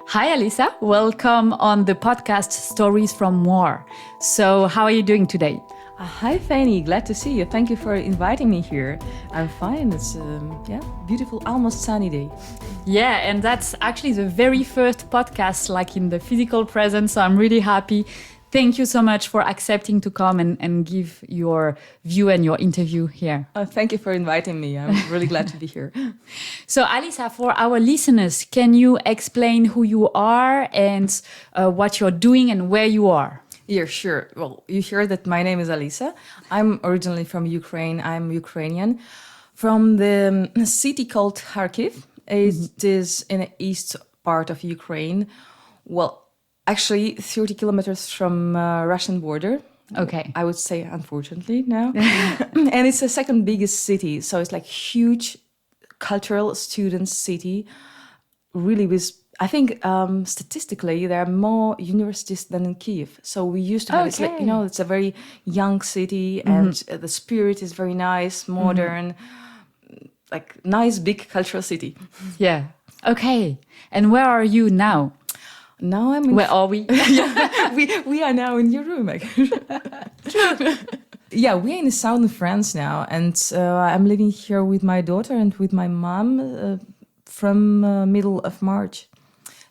Hi, Alisa. Welcome on the podcast Stories from War. So, how are you doing today? Hi, Fanny. Glad to see you. Thank you for inviting me here. I'm fine. It's beautiful, almost sunny day. Yeah, and that's actually the very first podcast like in the physical presence. So I'm really happy. Thank you so much for accepting to come and give your view and your interview here. Thank you for inviting me. I'm really glad to be here. So, Alisa, for our listeners, can you explain who you are and what you're doing and where you are? Yeah, sure. Well, you hear that my name is Alisa. I'm originally from Ukraine. I'm Ukrainian. From the city called Kharkiv. It is in the east part of Ukraine. Well, actually 30 kilometers from Russian border. Okay. I would say, unfortunately, now. And it's the second biggest city. So it's like huge cultural student city. Really with, I think statistically, there are more universities than in Kiev. So we used to have, it's like, it's a very young city and the spirit is very nice, modern, like nice, big cultural city. Yeah. Okay. And where are you now? Now I'm in... Where are we? we are now in your room, actually. Yeah, we're in the southern France now. And I'm living here with my daughter and with my mom from middle of March.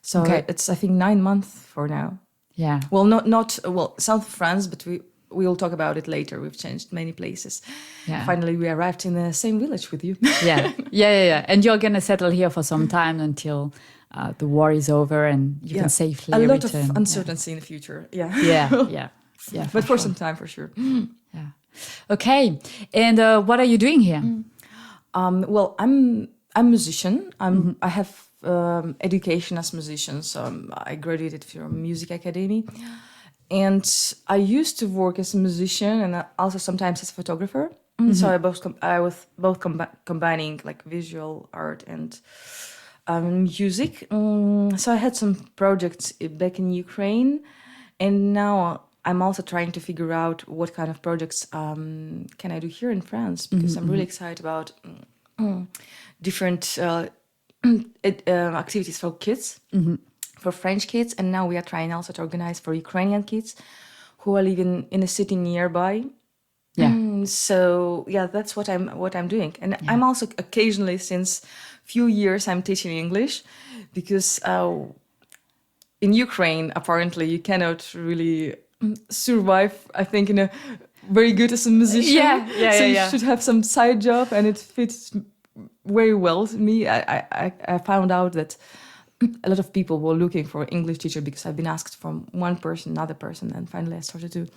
So it's, I think, 9 months for now. Yeah. Well, not South France, but we will talk about it later. We've changed many places. Yeah. Finally, we arrived in the same village with you. Yeah. And you're going to settle here for some time until the war is over and you can safely return. A lot of uncertainty in the future. Yeah. But for some time, for sure. Yeah. Okay. And what are you doing here? Well, I'm a musician. I have education as a musician. So I graduated from music academy. And I used to work as a musician and also sometimes as a photographer. So I was both combining like visual art and music. So I had some projects back in Ukraine, and now I'm also trying to figure out what kind of projects can I do here in France, because I'm really excited about different activities for kids, for French kids, and now we are trying also to organize for Ukrainian kids who are living in a city nearby. Yeah. So that's what I'm doing, and I'm also occasionally, since few years, I'm teaching English, because in Ukraine apparently you cannot really survive, I think, in a very good as a musician. So you should have some side job, and it fits very well to me. I found out that a lot of people were looking for an English teacher because I've been asked from one person, another person, and finally I started to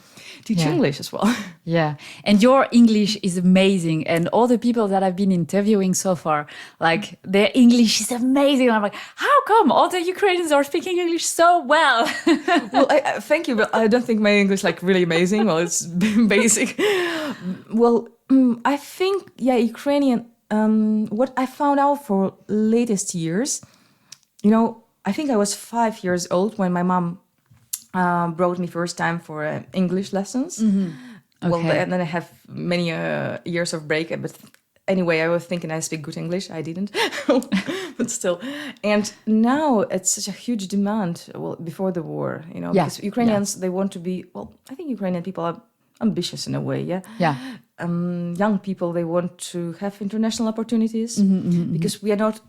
teach English as well. Yeah, and your English is amazing, and all the people that I've been interviewing so far, like their English is amazing. I'm like, how come all the Ukrainians are speaking English so well? Well, thank you, but I don't think my English is like really amazing. Well, it's basic. Well, I think Ukrainian. What I found out for latest years. I think I was 5 years old when my mom brought me first time for English lessons. Well, and then I have many years of break. But anyway, I was thinking I speak good English. I didn't, but still. And now it's such a huge demand. Well, before the war, because Ukrainians, they want to be. Well, I think Ukrainian people are ambitious in a way. Young people, they want to have international opportunities because we are not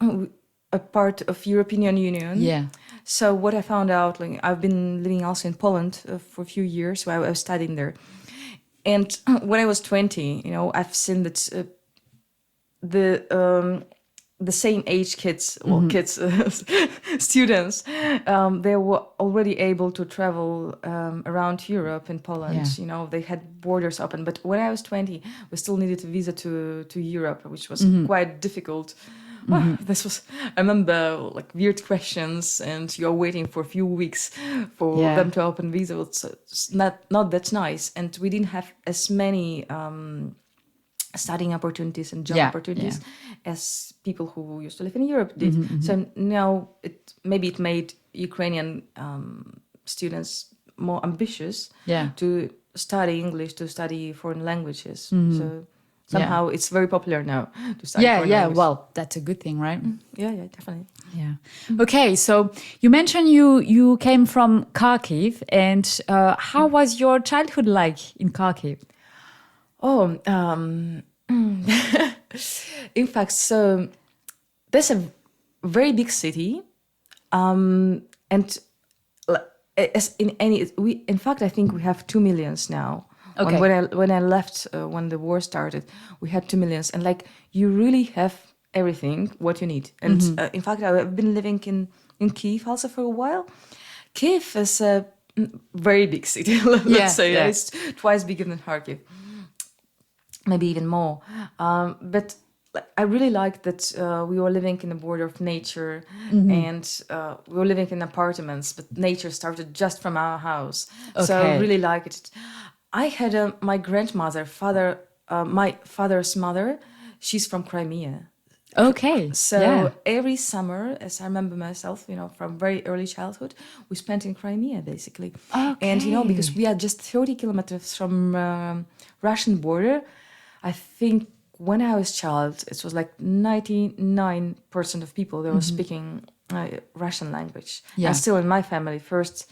a part of European Union. So what I found out, like, I've been living also in Poland for a few years, so I was studying there. And when I was 20, I've seen that the same age kids, students, they were already able to travel around Europe and Poland. They had borders open. But when I was 20, we still needed a visa to Europe, which was quite difficult. This was, I remember, like weird questions, and you're waiting for a few weeks for them to open visa. It's not that nice, and we didn't have as many studying opportunities and job opportunities as people who used to live in Europe did. So now it made Ukrainian students more ambitious to study English to study foreign languages. So somehow it's very popular now to study foreign language. Well, that's a good thing, right? Yeah, definitely. Yeah. Okay, so you mentioned you came from Kharkiv, and how was your childhood like in Kharkiv? Oh, in fact, so there's a very big city, and as in any, in fact, I think we have 2 millions now. Okay. When I left, when the war started, we had 2 millions, and like you really have everything what you need. And in fact, I've been living in Kyiv also for a while. Kyiv is a very big city. Let's say it's twice bigger than Kharkiv, maybe even more. But I really liked that we were living in the border of nature, and we were living in apartments, but nature started just from our house. Okay. So I really liked it. I had my grandmother, my father's mother, she's from Crimea. Okay. So every summer, as I remember myself, from very early childhood, we spent in Crimea, basically. Okay. And, because we are just 30 kilometers from Russian border, I think when I was a child, it was like 99% of people, they were speaking Russian language. Yeah. And still in my family, first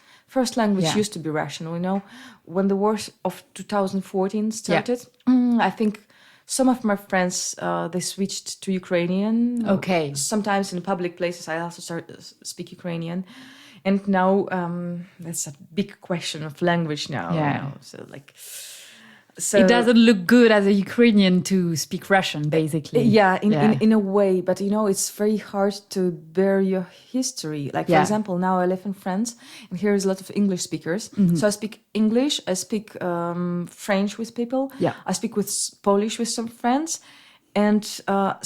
language used to be Russian. When the war of 2014 started, I think some of my friends, they switched to Ukrainian. Okay. Sometimes in public places, I also started to speak Ukrainian. And now that's a big question of language now. Yeah. So it doesn't look good as a Ukrainian to speak Russian, basically. Yeah, in a way. But, it's very hard to bear your history. Like, for example, now I live in France, and here is a lot of English speakers. So I speak English, I speak French with people. Yeah. I speak Polish with some friends. And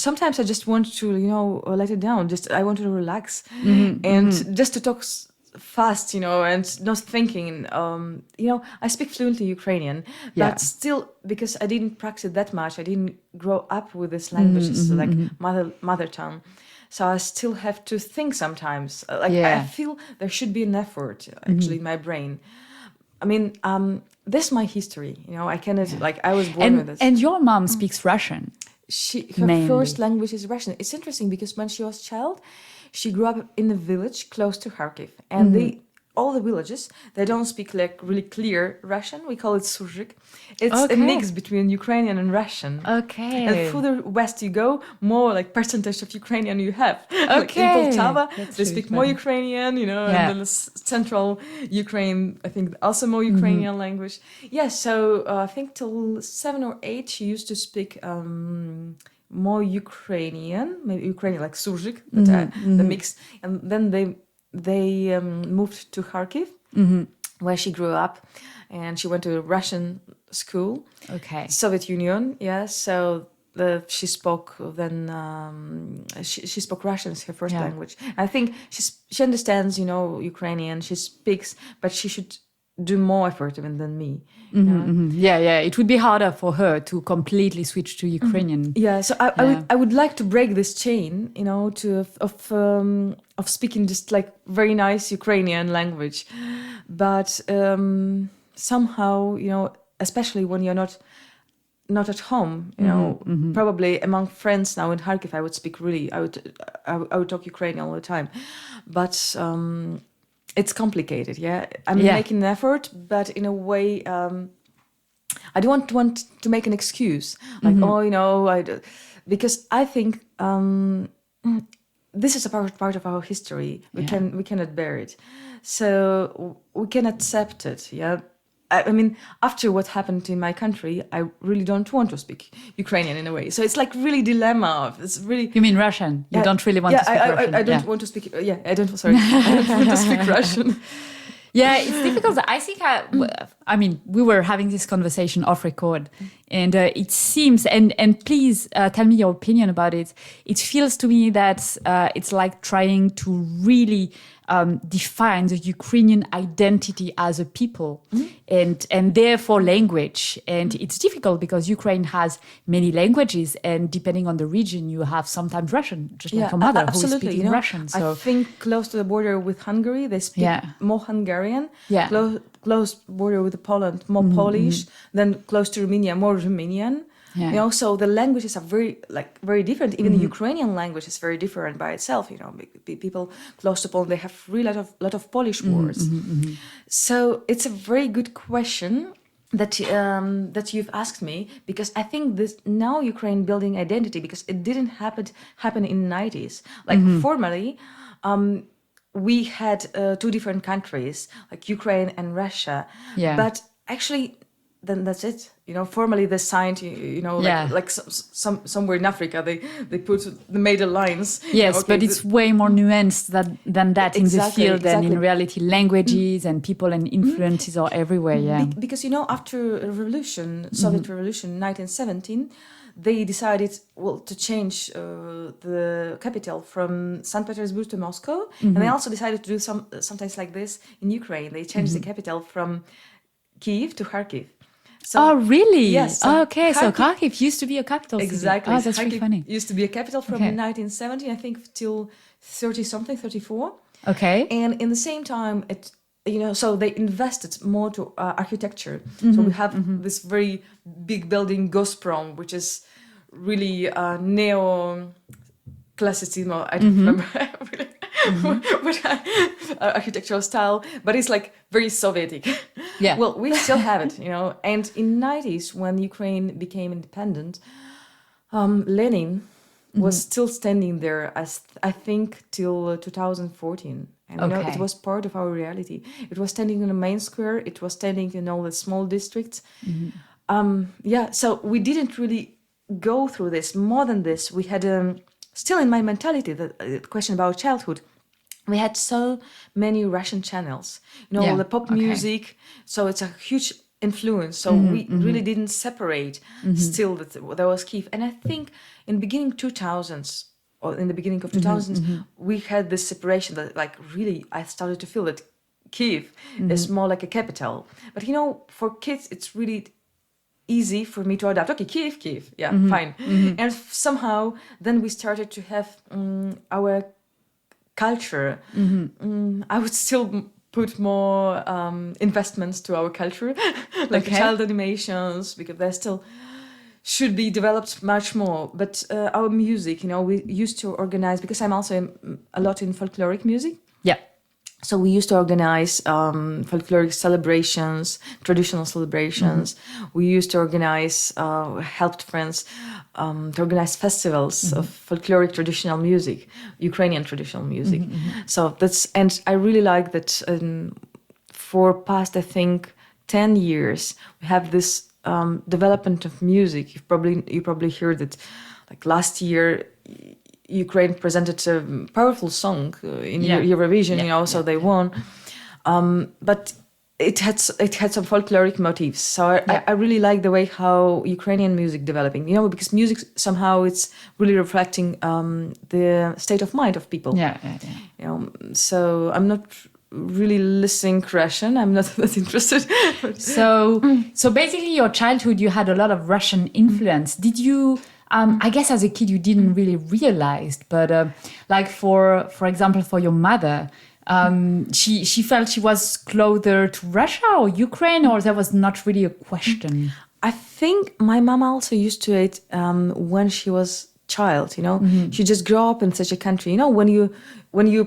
sometimes I just want to, let it down. I want to relax. And just to talk fast, and not thinking. I speak fluently Ukrainian, but still, because I didn't practice that much, I didn't grow up with this language. It's like mother tongue. So I still have to think sometimes. I feel there should be an effort, actually, in my brain. I mean, this is my history. I cannot, I was born with this. And your mom speaks Russian. Her first language is Russian. It's interesting because when she was a child, she grew up in a village close to Kharkiv, and all the villages, they don't speak like really clear Russian. We call it surzik. It's a mix between Ukrainian and Russian. Okay. And further west you go, more like percentage of Ukrainian you have. Like in Poltava, they speak more Ukrainian, and the central Ukraine, I think also more Ukrainian language. Yeah, so I think till 7 or 8 she used to speak more Ukrainian, maybe Ukrainian like surzik, the mix, and then they moved to Kharkiv, where she grew up, and she went to a Russian school. Okay. Soviet Union, so she spoke then she spoke Russian as her first language. I think she understands Ukrainian, she speaks, but she should do more effort even than me. Yeah, it would be harder for her to completely switch to Ukrainian. Yeah, so I would like to break this chain, of speaking just like very nice Ukrainian language, but somehow, especially when you're not at home, probably among friends now in Kharkiv, I would speak I would talk Ukrainian all the time, but it's complicated. I'm making an effort, but in a way, I don't want to make an excuse, like because I think this is a part of our history. We cannot bear it, so we can accept it. I mean, after what happened in my country, I really don't want to speak Ukrainian in a way. So it's like really dilemma. It's really. You mean Russian? You don't really want to speak Russian? I don't want to speak. I don't. Sorry, I don't want to speak Russian. Yeah, it's difficult. I think, we were having this conversation off record And it seems, and please tell me your opinion about it. It feels to me that it's like trying to really define the Ukrainian identity as a people, and therefore language. And it's difficult because Ukraine has many languages, and depending on the region, you have sometimes Russian, just like your mother who is speaking Russian. So I think close to the border with Hungary, they speak more Hungarian. Yeah. Close border with Poland, more Polish. Then close to Romania, more Romanian. Yeah. You know, so the languages are very different. Even the Ukrainian language is very different by itself. You know, people close to Poland, they have really lot of Polish words. So it's a very good question that you've asked me, because I think this now Ukraine building identity, because it didn't happen in the 90s. Like formally, we had two different countries, like Ukraine and Russia. Yeah. But actually, then that's it. You know, formally they signed. You know, like somewhere in Africa, they made a lines. Yes, but it's way more nuanced than that in the field. And in reality, languages and people and influences are everywhere. Yeah, because you know, after a revolution, Soviet Revolution, 1917. They decided, to change the capital from St. Petersburg to Moscow, and they also decided to do sometimes like this in Ukraine. They changed the capital from Kiev to Kharkiv. So, oh, really? Yes. So okay, so Kharkiv used to be a capital city. Exactly. Oh, that's really funny. Used to be a capital from 1970, I think, till 30-something, 34. Okay. And in the same time, so they invested more to architecture. So we have this very big building, Gazprom, which is really neo-classicism. I don't remember what architectural style, but it's like very Sovietic. Yeah. Well, we still have it, you know. And in the 90s, when Ukraine became independent, Lenin was still standing there, as I think, till 2014. And you know, it was part of our reality. It was standing in the main square. It was standing in all the small districts. So we didn't really go through this. More than this, we had still in my mentality the question about childhood. We had so many Russian channels. You know, the pop music. So it's a huge influence. So we really didn't separate. Still, that there was Kiev, and I think in the beginning 2000s. Or in the beginning of 2000s, we had this separation that, like, really, I started to feel that Kiev is more like a capital. But, you know, for kids, it's really easy for me to adapt. Okay, Kiev, yeah, fine. And somehow, then we started to have our culture. I would still put more investments to our culture, like child animations, because they're still... should be developed much more. But our music, you know, we used to organize, because I'm also a lot in folkloric music. Yeah. So we used to organize folkloric celebrations, traditional celebrations. We used to organize, helped friends to organize festivals of folkloric traditional music, Ukrainian traditional music. So and I really like that for past, I think, 10 years, we have this development of music. You probably heard that, like last year, Ukraine presented a powerful song in Eurovision. You know, so they won. But it had some folkloric motifs. So I really like the way how Ukrainian music developing. You know, because music somehow it's really reflecting the state of mind of people. Yeah. You know, so I'm not really listening Russian. I'm not that interested. So basically, your childhood, you had a lot of Russian influence. Did you? I guess as a kid you didn't really realize, but like for example, for your mother, she felt she was closer to Russia or Ukraine, or there was not really a question. I think my mom also used to it when she was child. You know, she just grew up in such a country. You know, when you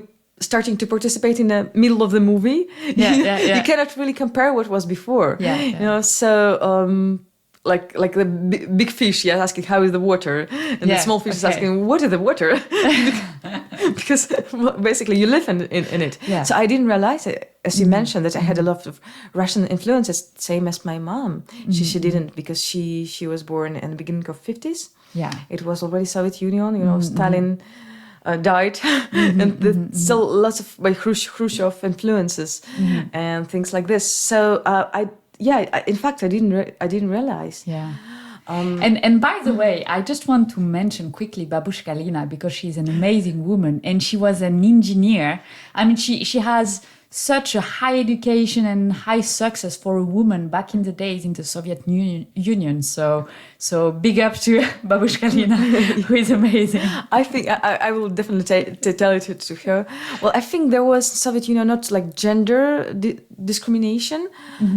starting to participate in the middle of the movie, you cannot really compare what was before. You know, so like the big fish, asking how is the water, and the small fish is asking what is the water, because basically you live in it. So I didn't realize it, as you mentioned, that I had a lot of Russian influences, same as my mom. She didn't, because she was born in the beginning of 50s. It was already Soviet Union. You know, Stalin died, and still lots of by Khrushchev influences and things like this. So in fact, I didn't realize. And by the way, I just want to mention quickly babushka Lina, because she's an amazing woman and she was an engineer. I mean, she has such a high education and high success for a woman back in the days in the Soviet Union. So big up to babushka Lina, who is amazing. I think I will definitely tell it to her. Well, I think there was Soviet Union not like gender discrimination.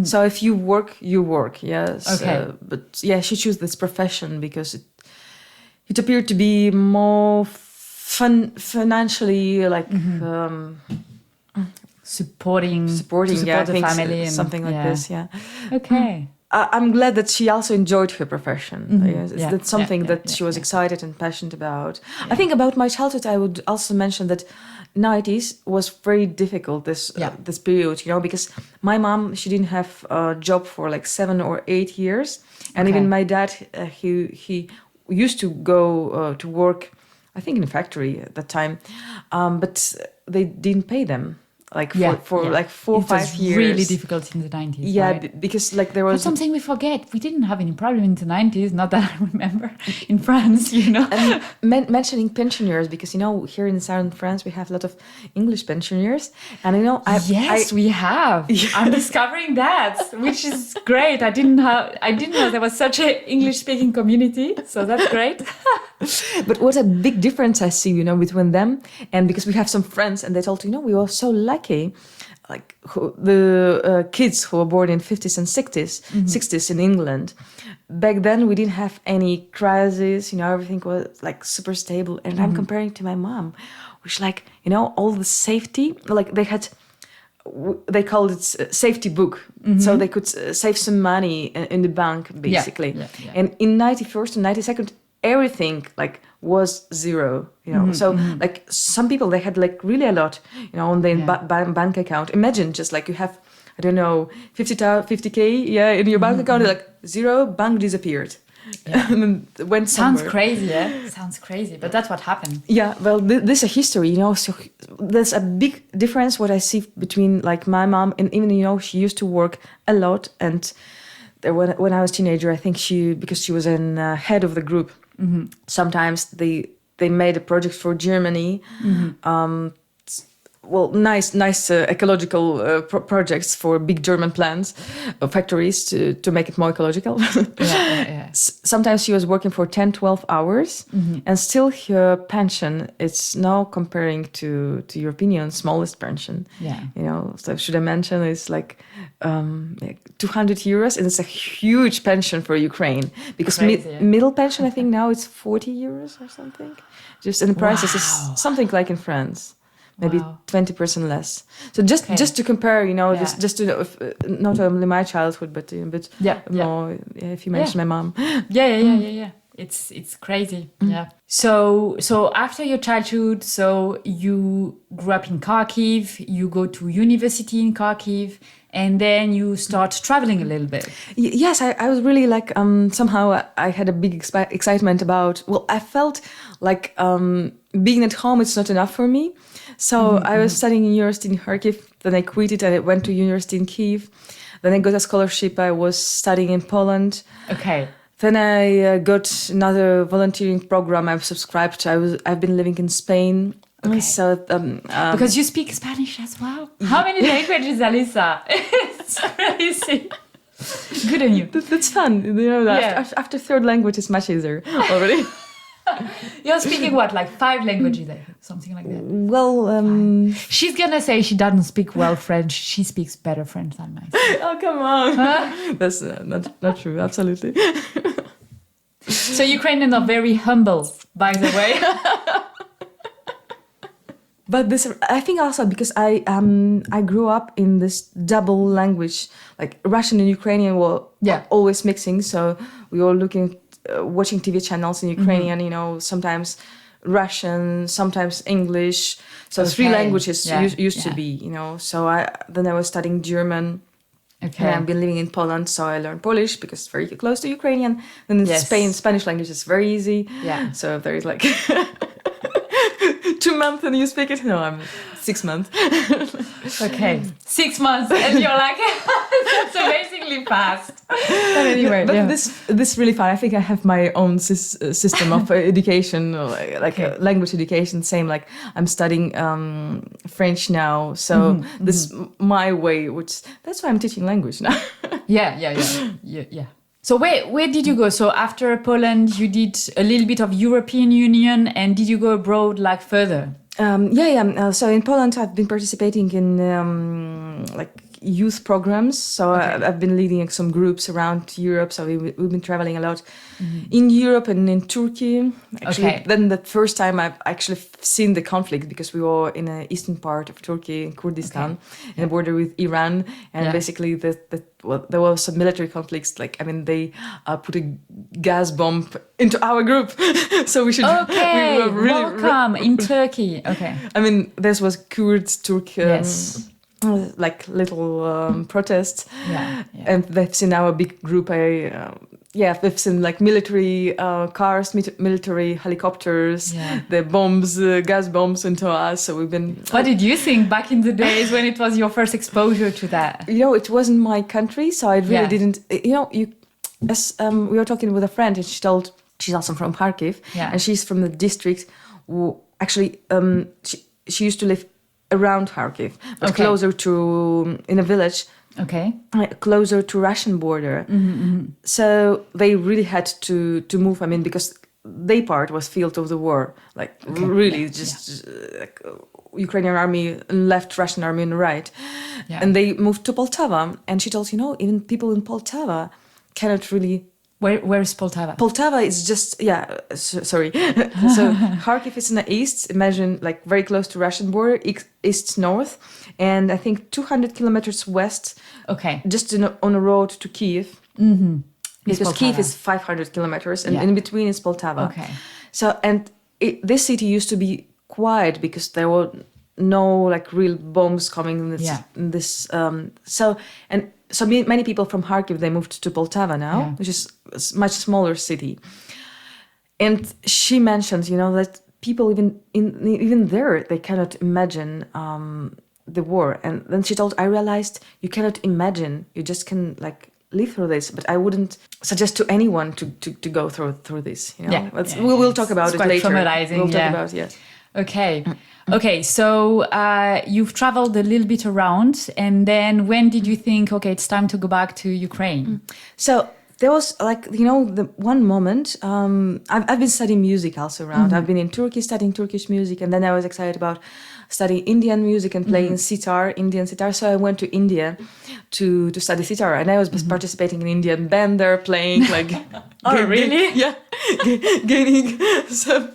So if you work, you work. Yes. Okay. But yeah, she chose this profession because it appeared to be more financially like. Supporting yeah, the I think family and something like this. Yeah. Okay. I'm glad that she also enjoyed her profession. Yes, Yeah, that's something that she was excited and passionate about. I think about my childhood, I would also mention that 90s was very difficult this period, because my mom, she didn't have a job for like 7 or 8 years, and even my dad, he used to go to work, I think in a factory at that time, but they didn't pay them. For like 4 or 5 years. It was really difficult in the 90s. Yeah, right? because like there was That's something we forget. We didn't have any problem in the 90s, not that I remember, in France, And mentioning pensioners, because here in southern France we have a lot of English pensioners, and we have. Yeah. I'm discovering that, which is great. I didn't know there was such an English-speaking community, so that's great. But what a big difference I see, between them, and because we have some friends, and they told we were so lucky, like the kids who were born in 50s and 60s in England. Back then we didn't have any crisis, everything was like super stable. And I'm comparing to my mom, which like, all the safety, like they called it safety book. So they could save some money in the bank, basically. Yeah. And in 91st and 92nd, everything like was zero, So like some people, they had like really a lot, on their bank account. Imagine just like you have, I don't know, 50K, in your bank account, like zero, bank disappeared. Yeah. And then went somewhere. Sounds crazy, yeah? Sounds crazy, but that's what happened. Yeah, well, this is a history, so there's a big difference what I see between like my mom and even, she used to work a lot. And when I was a teenager, I think because she was in head of the group, sometimes they made a project for Germany. Nice ecological projects for big German plants, factories to make it more ecological. Sometimes she was working for 10, 12 hours, and still her pension is now comparing to European smallest pension. So should I mention it's like 200 euros, and it's a huge pension for Ukraine, because middle pension I think now it's 40 euros or something. Just and the prices is something like in France. Maybe 20% less. So just to compare, this, just to know not only my childhood, but more. If you mention my mom. Yeah. It's crazy. Yeah. So after your childhood, so you grew up in Kharkiv, you go to university in Kharkiv, and then you start traveling a little bit. Yes, I was really like somehow I had a big excitement about. Well, I felt like being at home is not enough for me. So I was studying in university in Kharkiv, then I quit it and I went to university in Kyiv. Then I got a scholarship. I was studying in Poland. Okay. Then I got another volunteering program I've subscribed to. I've been living in Spain. Okay. So because you speak Spanish as well. How many languages, Alisa? It's crazy. Good on you. That's fun. After third language, it's much easier already. You're speaking what, like 5 languages, something like that? Well, she's gonna say she doesn't speak well French. She speaks better French than myself. Oh, come on. Huh? That's not true. Absolutely. So Ukrainians are very humble, by the way. But this, I think also because I grew up in this double language, like Russian and Ukrainian were always mixing. So we were watching TV channels in Ukrainian, sometimes Russian, sometimes English. So 3 languages used to be, So then I was studying German. Okay. And I've been living in Poland, so I learned Polish because it's very close to Ukrainian. Then in Spain, Spanish language is very easy. Yeah. So if there is like 2 months and you speak it, no, I'm 6 months. Okay, 6 months, and you're like, that's amazing. extremely fast. But anyway, But this really fun. I think I have my own system of education, like language education. Same, like I'm studying French now, so this my way. Which that's why I'm teaching language now. Yeah. So where did you go? So after Poland, you did a little bit of European Union, and did you go abroad like further? So in Poland, I've been participating in like youth programs. So I've been leading some groups around Europe. So we've been traveling a lot in Europe and in Turkey. Actually, then the first time I've actually seen the conflict, because we were in the eastern part of Turkey, in Kurdistan, in the border with Iran, and basically there were some military conflicts. Like, I mean, they put a gas bomb into our group, so we should. Okay, we were really welcome in Turkey. Okay, I mean, this was Kurd, Turk. Like little protests, and they've seen our big group. They've seen like military cars, military helicopters, the bombs, gas bombs into us. So we've been. What did you think back in the days when it was your first exposure to that? It wasn't my country, so I really didn't. As we were talking with a friend, and she told she's also from Kharkiv, and she's from the district. Actually, she used to live around Kharkiv, but closer to, in a village, closer to Russian border. So they really had to move. I mean, because their part was field of the war, like really like Ukrainian army left, Russian army on the right, and they moved to Poltava. And she told even people in Poltava cannot really. Where is Poltava? Poltava is just, sorry. So Kharkiv is in the east, imagine like very close to Russian border, east-north, and I think 200 kilometers west, just on a road to Kiev. Because Kiev is 500 kilometers, and in between is Poltava. So, and this city used to be quiet because there were no like real bombs coming in this. So many people from Kharkiv, they moved to Poltava now, which is a much smaller city. And she mentioned, that people even there, they cannot imagine the war. And then she told, I realized you cannot imagine, you just can like live through this. But I wouldn't suggest to anyone to go through this. We'll talk about it later. Traumatizing. We'll talk about it. Okay, so you've traveled a little bit around, and then when did you think, it's time to go back to Ukraine? So there was like, the one moment, I've been studying music also around. I've been in Turkey studying Turkish music, and then I was excited about studying Indian music and playing Indian sitar. So I went to India to study sitar, and I was participating in Indian band there, playing like... Really? Yeah, gaining some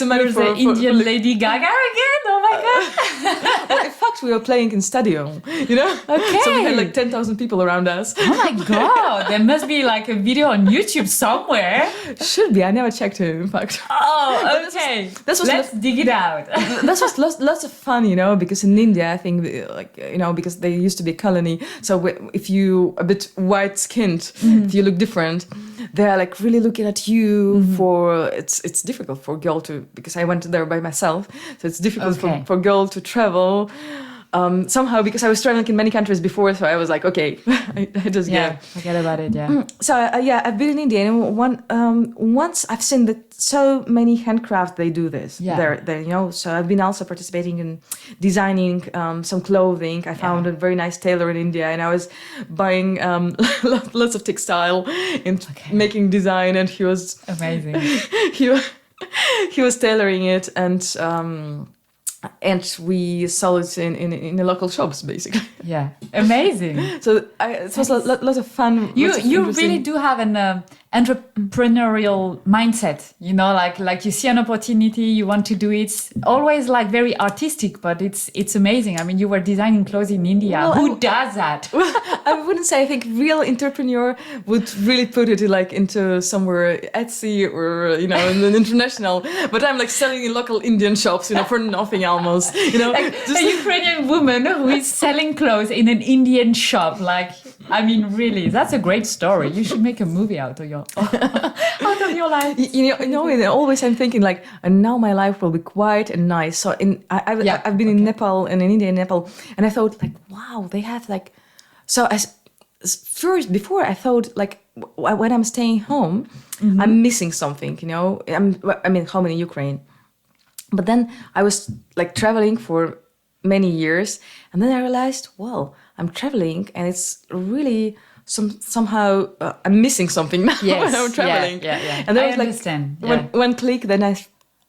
money for Indian Lady Gaga again? Oh my God. Well, in fact, we were playing in stadium, Okay. So we had like 10,000 people around us. Oh my God. There must be like a video on YouTube somewhere. Should be. I never checked it, in fact. Oh, okay. Let's dig it out. That was lots of fun, because in India, I think, because they used to be a colony. So if you a bit white-skinned, if you look different, they're like really looking at you for it's difficult for a girl to, because I went there by myself, so it's difficult for a girl to travel somehow, because I was traveling in many countries before, so I was like, okay, I just forget about it. So I've been in India, and once I've seen that so many handcraft they do this there, so I've been also participating in designing some clothing. I found a very nice tailor in India, and I was buying lots of textile and making design, and he was amazing. he was tailoring it, and we sold it in the local shops, basically. Yeah, amazing. So it was a lot of fun. You really do have an entrepreneurial mindset, like you see an opportunity, you want to do it. Always like very artistic, but it's amazing. I mean, you were designing clothes in India. Well, who does that? I wouldn't say. I think real entrepreneur would really put it like into somewhere Etsy or in an international. But I'm like selling in local Indian shops, for nothing almost. Like just a Ukrainian woman who is selling clothes in an Indian shop. Like, I mean, really, that's a great story. You should make a movie out of your life. Always I'm thinking like, and now my life will be quiet and nice. So I've been in Nepal and in India and Nepal, and I thought like, wow, they have like, so first, before I thought like when I'm staying home, I'm missing something, you know. I mean, home in Ukraine. But then I was like traveling for many years, and then I realized, well, I'm traveling, and it's really somehow I'm missing something now Yes, when I'm traveling. yeah. And then I was like understand. Yeah. one click, then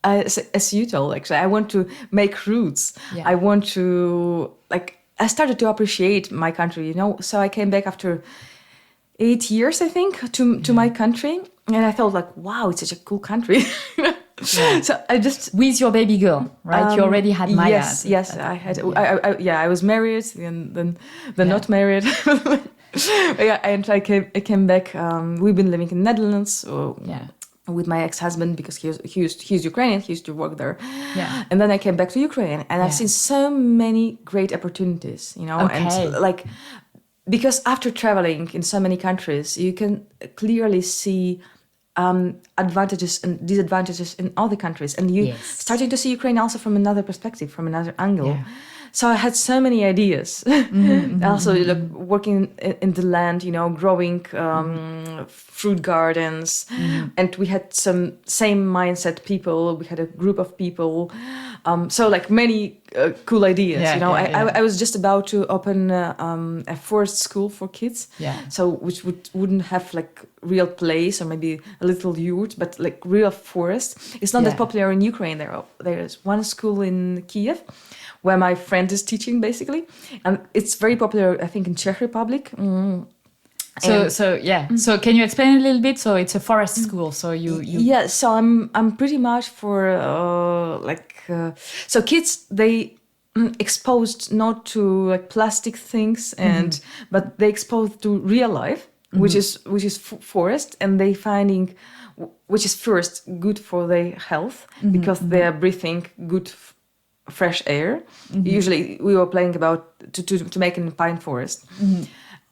as you told, actually, I want to make roots. Yeah. I want to like. I started to appreciate my country, you know. So I came back after 8 years, I think, to my country, and I felt like, wow, it's such a cool country. Yeah. So I just With your baby girl, right? You already had Maya. Yes, I had. I was married, and then not married. Yeah, and I came back. We've been living in Netherlands. With my ex-husband, because he's Ukrainian. He used to work there. Yeah. And then I came back to Ukraine, and I've seen so many great opportunities, you know. Okay. And like, because after traveling in so many countries, you can clearly see advantages and disadvantages in all the countries, and you starting to see Ukraine also from another perspective, from another angle. Yeah. So I had so many ideas. Also, like, working in the land, you know, growing fruit gardens, and we had some same mindset people. We had a group of people, so like many cool ideas. Yeah, you know, yeah. I was just about to open a forest school for kids. Yeah. So which wouldn't have like real place or maybe a little yurt, but like real forest. It's not that popular in Ukraine. There's one school in Kiev where my friend is teaching, basically, and it's very popular, I think, in Czech Republic. So can you explain a little bit? So it's a forest school. So you Yeah. So I'm pretty much for so kids, they exposed not to like plastic things, and but they exposed to real life, which is forest, and they finding which is first good for their health, because they are breathing good fresh air. Usually we were playing about to make in pine forest.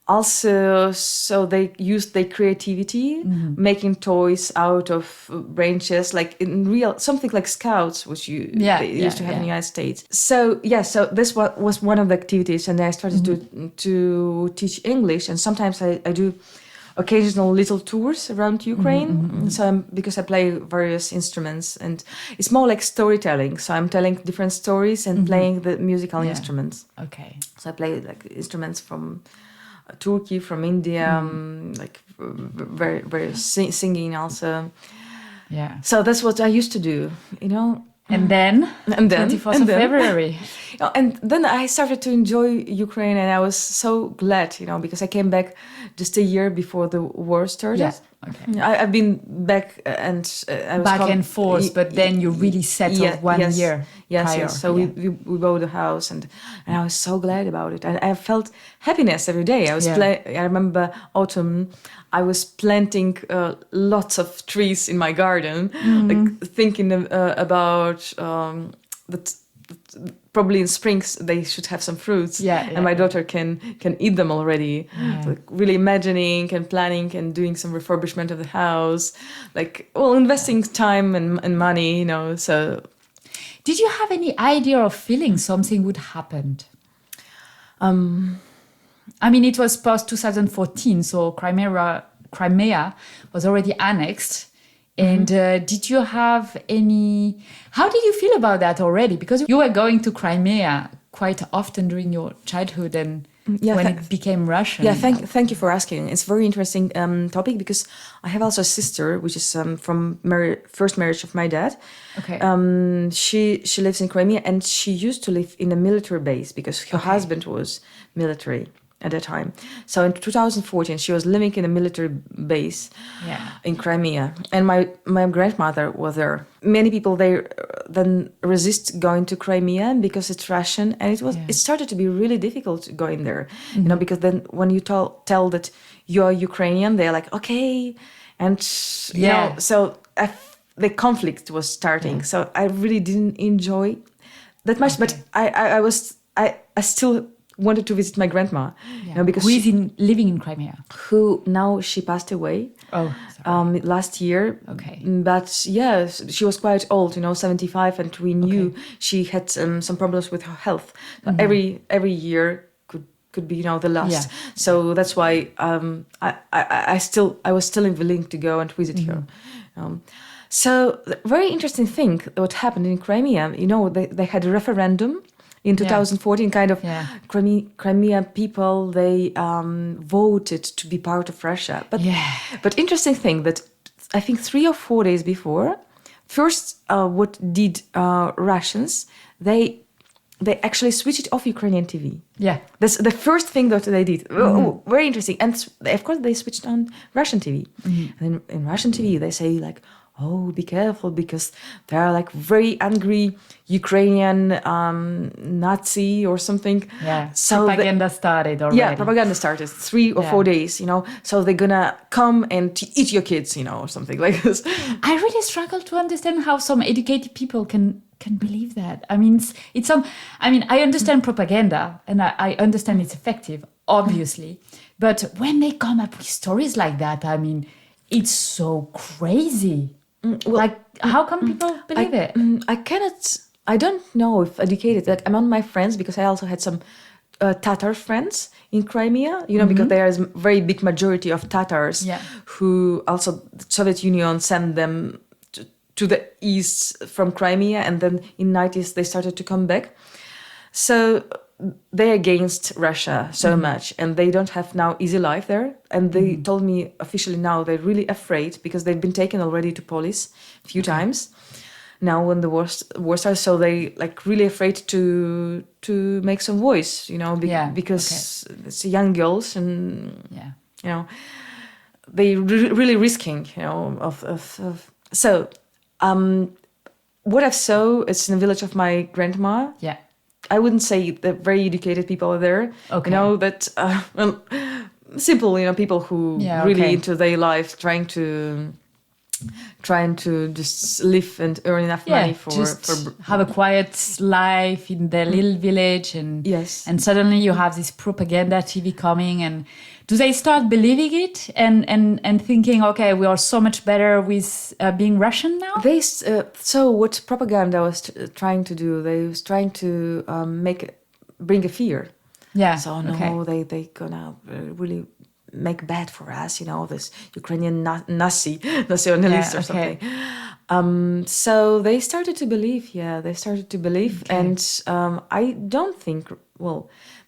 Also, so they used their creativity, making toys out of branches, like in real, something like scouts, which they used to have in the United States. So so this was one of the activities, and I started to teach English, and sometimes I do occasional little tours around Ukraine. So because I play various instruments, and it's more like storytelling. So I'm telling different stories and playing the musical instruments. Okay. So I play like instruments from Turkey, from India, like very very singing also. Yeah. So that's what I used to do, you know. And then 24th of February. And then I started to enjoy Ukraine, and I was so glad, you know, because I came back just a year before the war started. Yeah. Okay. I've been back and I was back and forth, but then you really settled 1 year prior. Yes. So we bought a house, and I was so glad about it, and I felt happiness every day. I was I remember autumn. I was planting lots of trees in my garden, like thinking about that. Probably in springs they should have some fruits, and my daughter can eat them already. Like really imagining and planning and doing some refurbishment of the house, like investing time and money, you know. So, did you have any idea or feeling something would happen? I mean, it was post 2014, so Crimea was already annexed. And did you have any... How did you feel about that already? Because you were going to Crimea quite often during your childhood and when it became Russian. Yeah, thank you for asking. It's a very interesting topic, because I have also a sister, which is from first marriage of my dad. Okay. She lives in Crimea, and she used to live in a military base because her husband was military at that time. So in 2014, she was living in a military base in Crimea, and my grandmother was there. Many people there then resist going to Crimea because it's Russian, and it started to be really difficult going there, you know, because then when you tell that you're Ukrainian, they're like, okay, and you know, so the conflict was starting. So I really didn't enjoy that much, but I still wanted to visit my grandma, you know, because who is living in Crimea. Who now she passed away. Last year. Okay. But she was quite old, you know, 75, and we knew she had some problems with her health. Every year could could be, the last. Yeah. So that's why I was still willing to go and visit her. So the very interesting thing what happened in Crimea, they had a referendum in 2014, kind of. Yeah. Crimea people, they voted to be part of Russia. But interesting thing that I think 3 or 4 days before, first what did Russians, they actually switched off Ukrainian TV. Yeah. That's the first thing that they did. Very interesting. And of course they switched on Russian TV. And in Russian TV they say like, oh, be careful, because there are like very angry Ukrainian Nazi or something. Yeah, so propaganda started already. Yeah, propaganda started 3 or 4 days, so they're gonna come and eat your kids, or something like this. I really struggle to understand how some educated people can believe that. I mean, I understand propaganda, and I understand it's effective, obviously. But when they come up with stories like that, I mean, it's so crazy. How come people believe it? I don't know if educated. Like, among my friends, because I also had some Tatar friends in Crimea, because there is a very big majority of Tatars who also the Soviet Union sent them to the east from Crimea, and then in 90s they started to come back. So they're against Russia so much, and they don't have now easy life there. And they told me officially now they're really afraid, because they've been taken already to police a few times now when the war starts. So they like really afraid to make some voice, because it's young girls, and they really risking, So what I saw is in the village of my grandma. Yeah. I wouldn't say that very educated people are there. Okay. That simple, people who really into their life, trying to just live and earn enough money for have a quiet life in their little village, and suddenly you have this propaganda TV coming, and do they start believing it and thinking, okay, we are so much better with being Russian now? So what propaganda was trying to do, they was trying to bring a fear. Yeah. So they gonna really make bad for us, this Ukrainian nationalist or something. So they started to believe. And I don't think,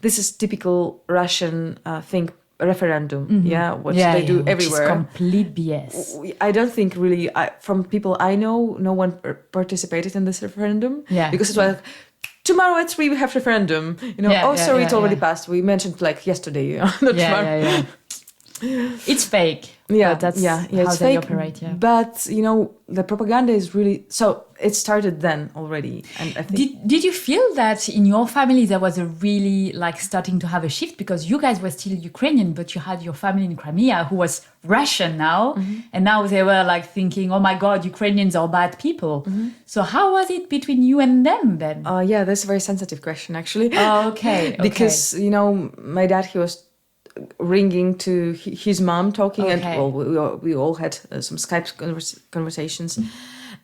this is typical Russian thing, referendum, they do everywhere. Which is complete BS. I don't think really, from people I know, no one participated in this referendum. Yeah. Because it was like, tomorrow at 3 we have referendum. It's already passed. We mentioned like yesterday. Not tomorrow. Yeah. It's fake. Yeah, but that's how they fake, operate. Yeah. But the propaganda is really so. It started then already, and I think. Did you feel that in your family there was a really starting to have a shift, because you guys were still Ukrainian, but you had your family in Crimea who was Russian now, and now they were thinking, oh my God, Ukrainians are bad people. So how was it between you and them then? That's a very sensitive question, actually. Oh, okay. Because my dad, he was ringing to his mom, talking, and we all had some Skype conversations,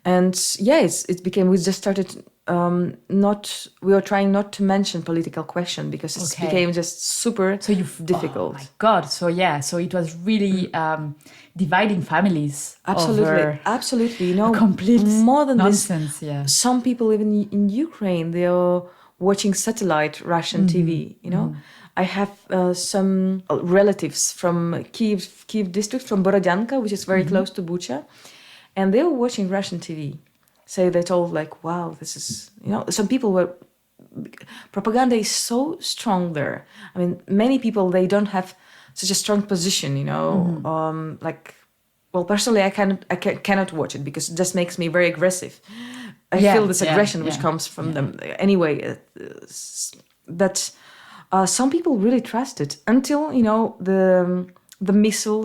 and it became, we just started we were trying not to mention political question, because it became just super difficult. Oh my God. So it was really dividing families. Absolutely. Complete more than nonsense. This, yeah. some people even in Ukraine, they are watching satellite Russian TV, I have some relatives from Kiev district, from Borodyanka, which is very close to Bucha, and they were watching Russian TV. So they told wow, this is, some people were, propaganda is so strong there. I mean, many people, they don't have such a strong position, personally, I cannot watch it, because it just makes me very aggressive. I feel this aggression which comes from them. Anyway, but some people really trust it until the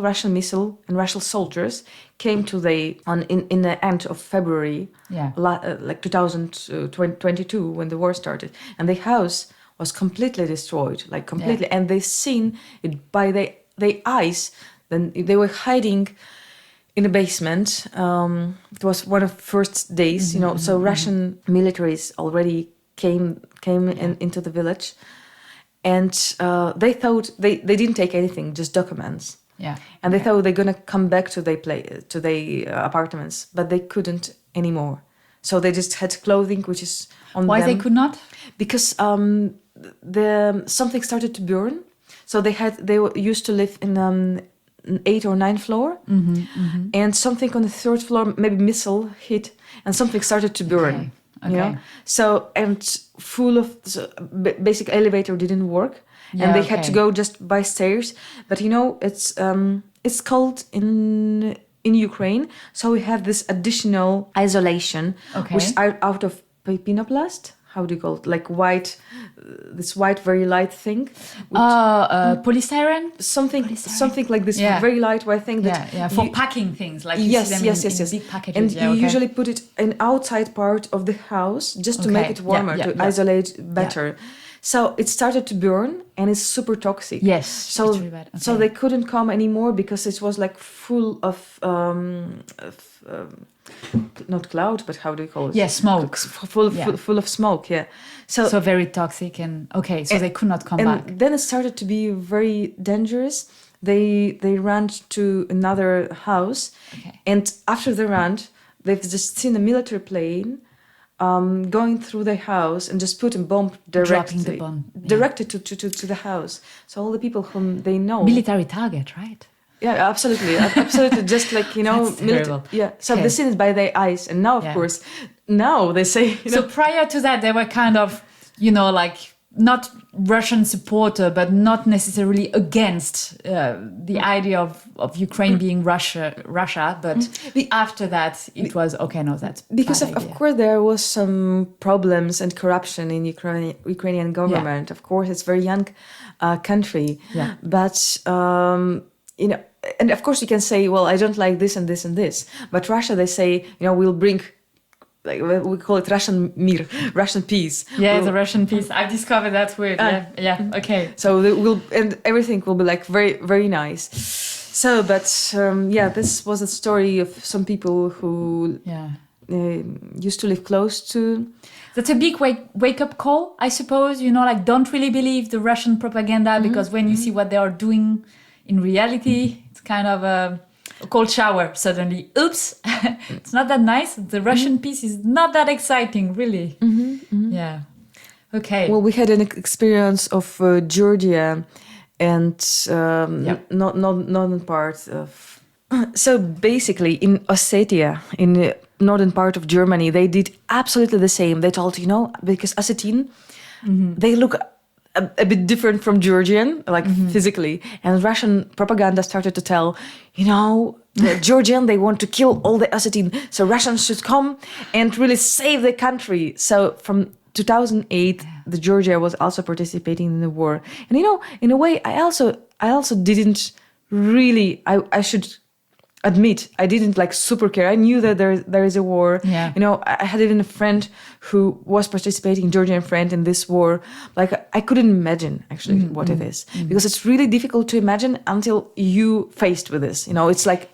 Russian missile, and Russian soldiers came to in the end of February, 2022, when the war started, and the house was completely destroyed, completely, and they seen it by their eyes. Then they were hiding in the basement. It was one of the first days, so Russian militaries already came into the village. and they thought they didn't take anything, just documents. Yeah. And they thought they're gonna come back to their apartments, but they couldn't anymore. So they just had clothing which is on Why them. they could not? Because something started to burn. So they used to live in an 8th or 9th floor, and something on the 3rd floor, maybe missile hit, and something started to burn. Okay. You know? So and full of basic elevator didn't work, and they had to go just by stairs. But you know, it's cold in Ukraine, so we have this additional isolation, which are out of pinoplast. How do you call it? Like white, this white, very light thing. Polystyrene? Something like this, very light white thing. That for packing things, like you see them in big packages. And you usually put it in outside part of the house just to make it warmer, to isolate better. So it started to burn, and it's super toxic. Yes, so it's really bad. Okay. So they couldn't come anymore because it was like full of not cloud, but how do you call it? Yeah, smoke. Full of smoke. Yeah. So very toxic, and they could not come back. And then it started to be very dangerous. They ran to another house, and after they ran, they've just seen a military plane going through the house and just put a bomb directly directed to the house. So all the people whom they know, military target, right? Yeah, absolutely, absolutely. Just like terrible. Yeah. So they seen it by their eyes, and now, of course, now they say. So prior to that, they were kind of, like not Russian supporter, but not necessarily against the idea of Ukraine being Russia. But after that, it was okay. No, that's because of course there was some problems and corruption in Ukrainian government. Of course, it's a very young country. Yeah. But and of course you can say, well, I don't like this and this and this. But Russia, they say, we'll bring, like we call it Russian mir, Russian peace. Yeah, the Russian peace. I've discovered that word. Okay. So and everything will be like very, very nice. So, but this was a story of some people who used to live close to. That's a big wake up call, I suppose. Like don't really believe the Russian propaganda because when you see what they are doing in reality, it's kind of a cold shower suddenly. Oops, it's not that nice. The Russian peace is not that exciting, really. Yeah. Okay. Well, we had an experience of Georgia and northern part of. So basically, in Ossetia, in the northern part of Germany, they did absolutely the same. They told, because Ossetin, they look a bit different from Georgian, like physically. And Russian propaganda started to tell, the Georgian, they want to kill all the Ossetin. So Russians should come and really save the country. So from 2008, the Georgia was also participating in the war. And, in a way, I also didn't really, I should admit, I didn't like super care. I knew that there is a war. Yeah. I had even a friend who was participating, Georgian friend, in this war. Like I couldn't imagine actually what it is because it's really difficult to imagine until you faced with this. It's like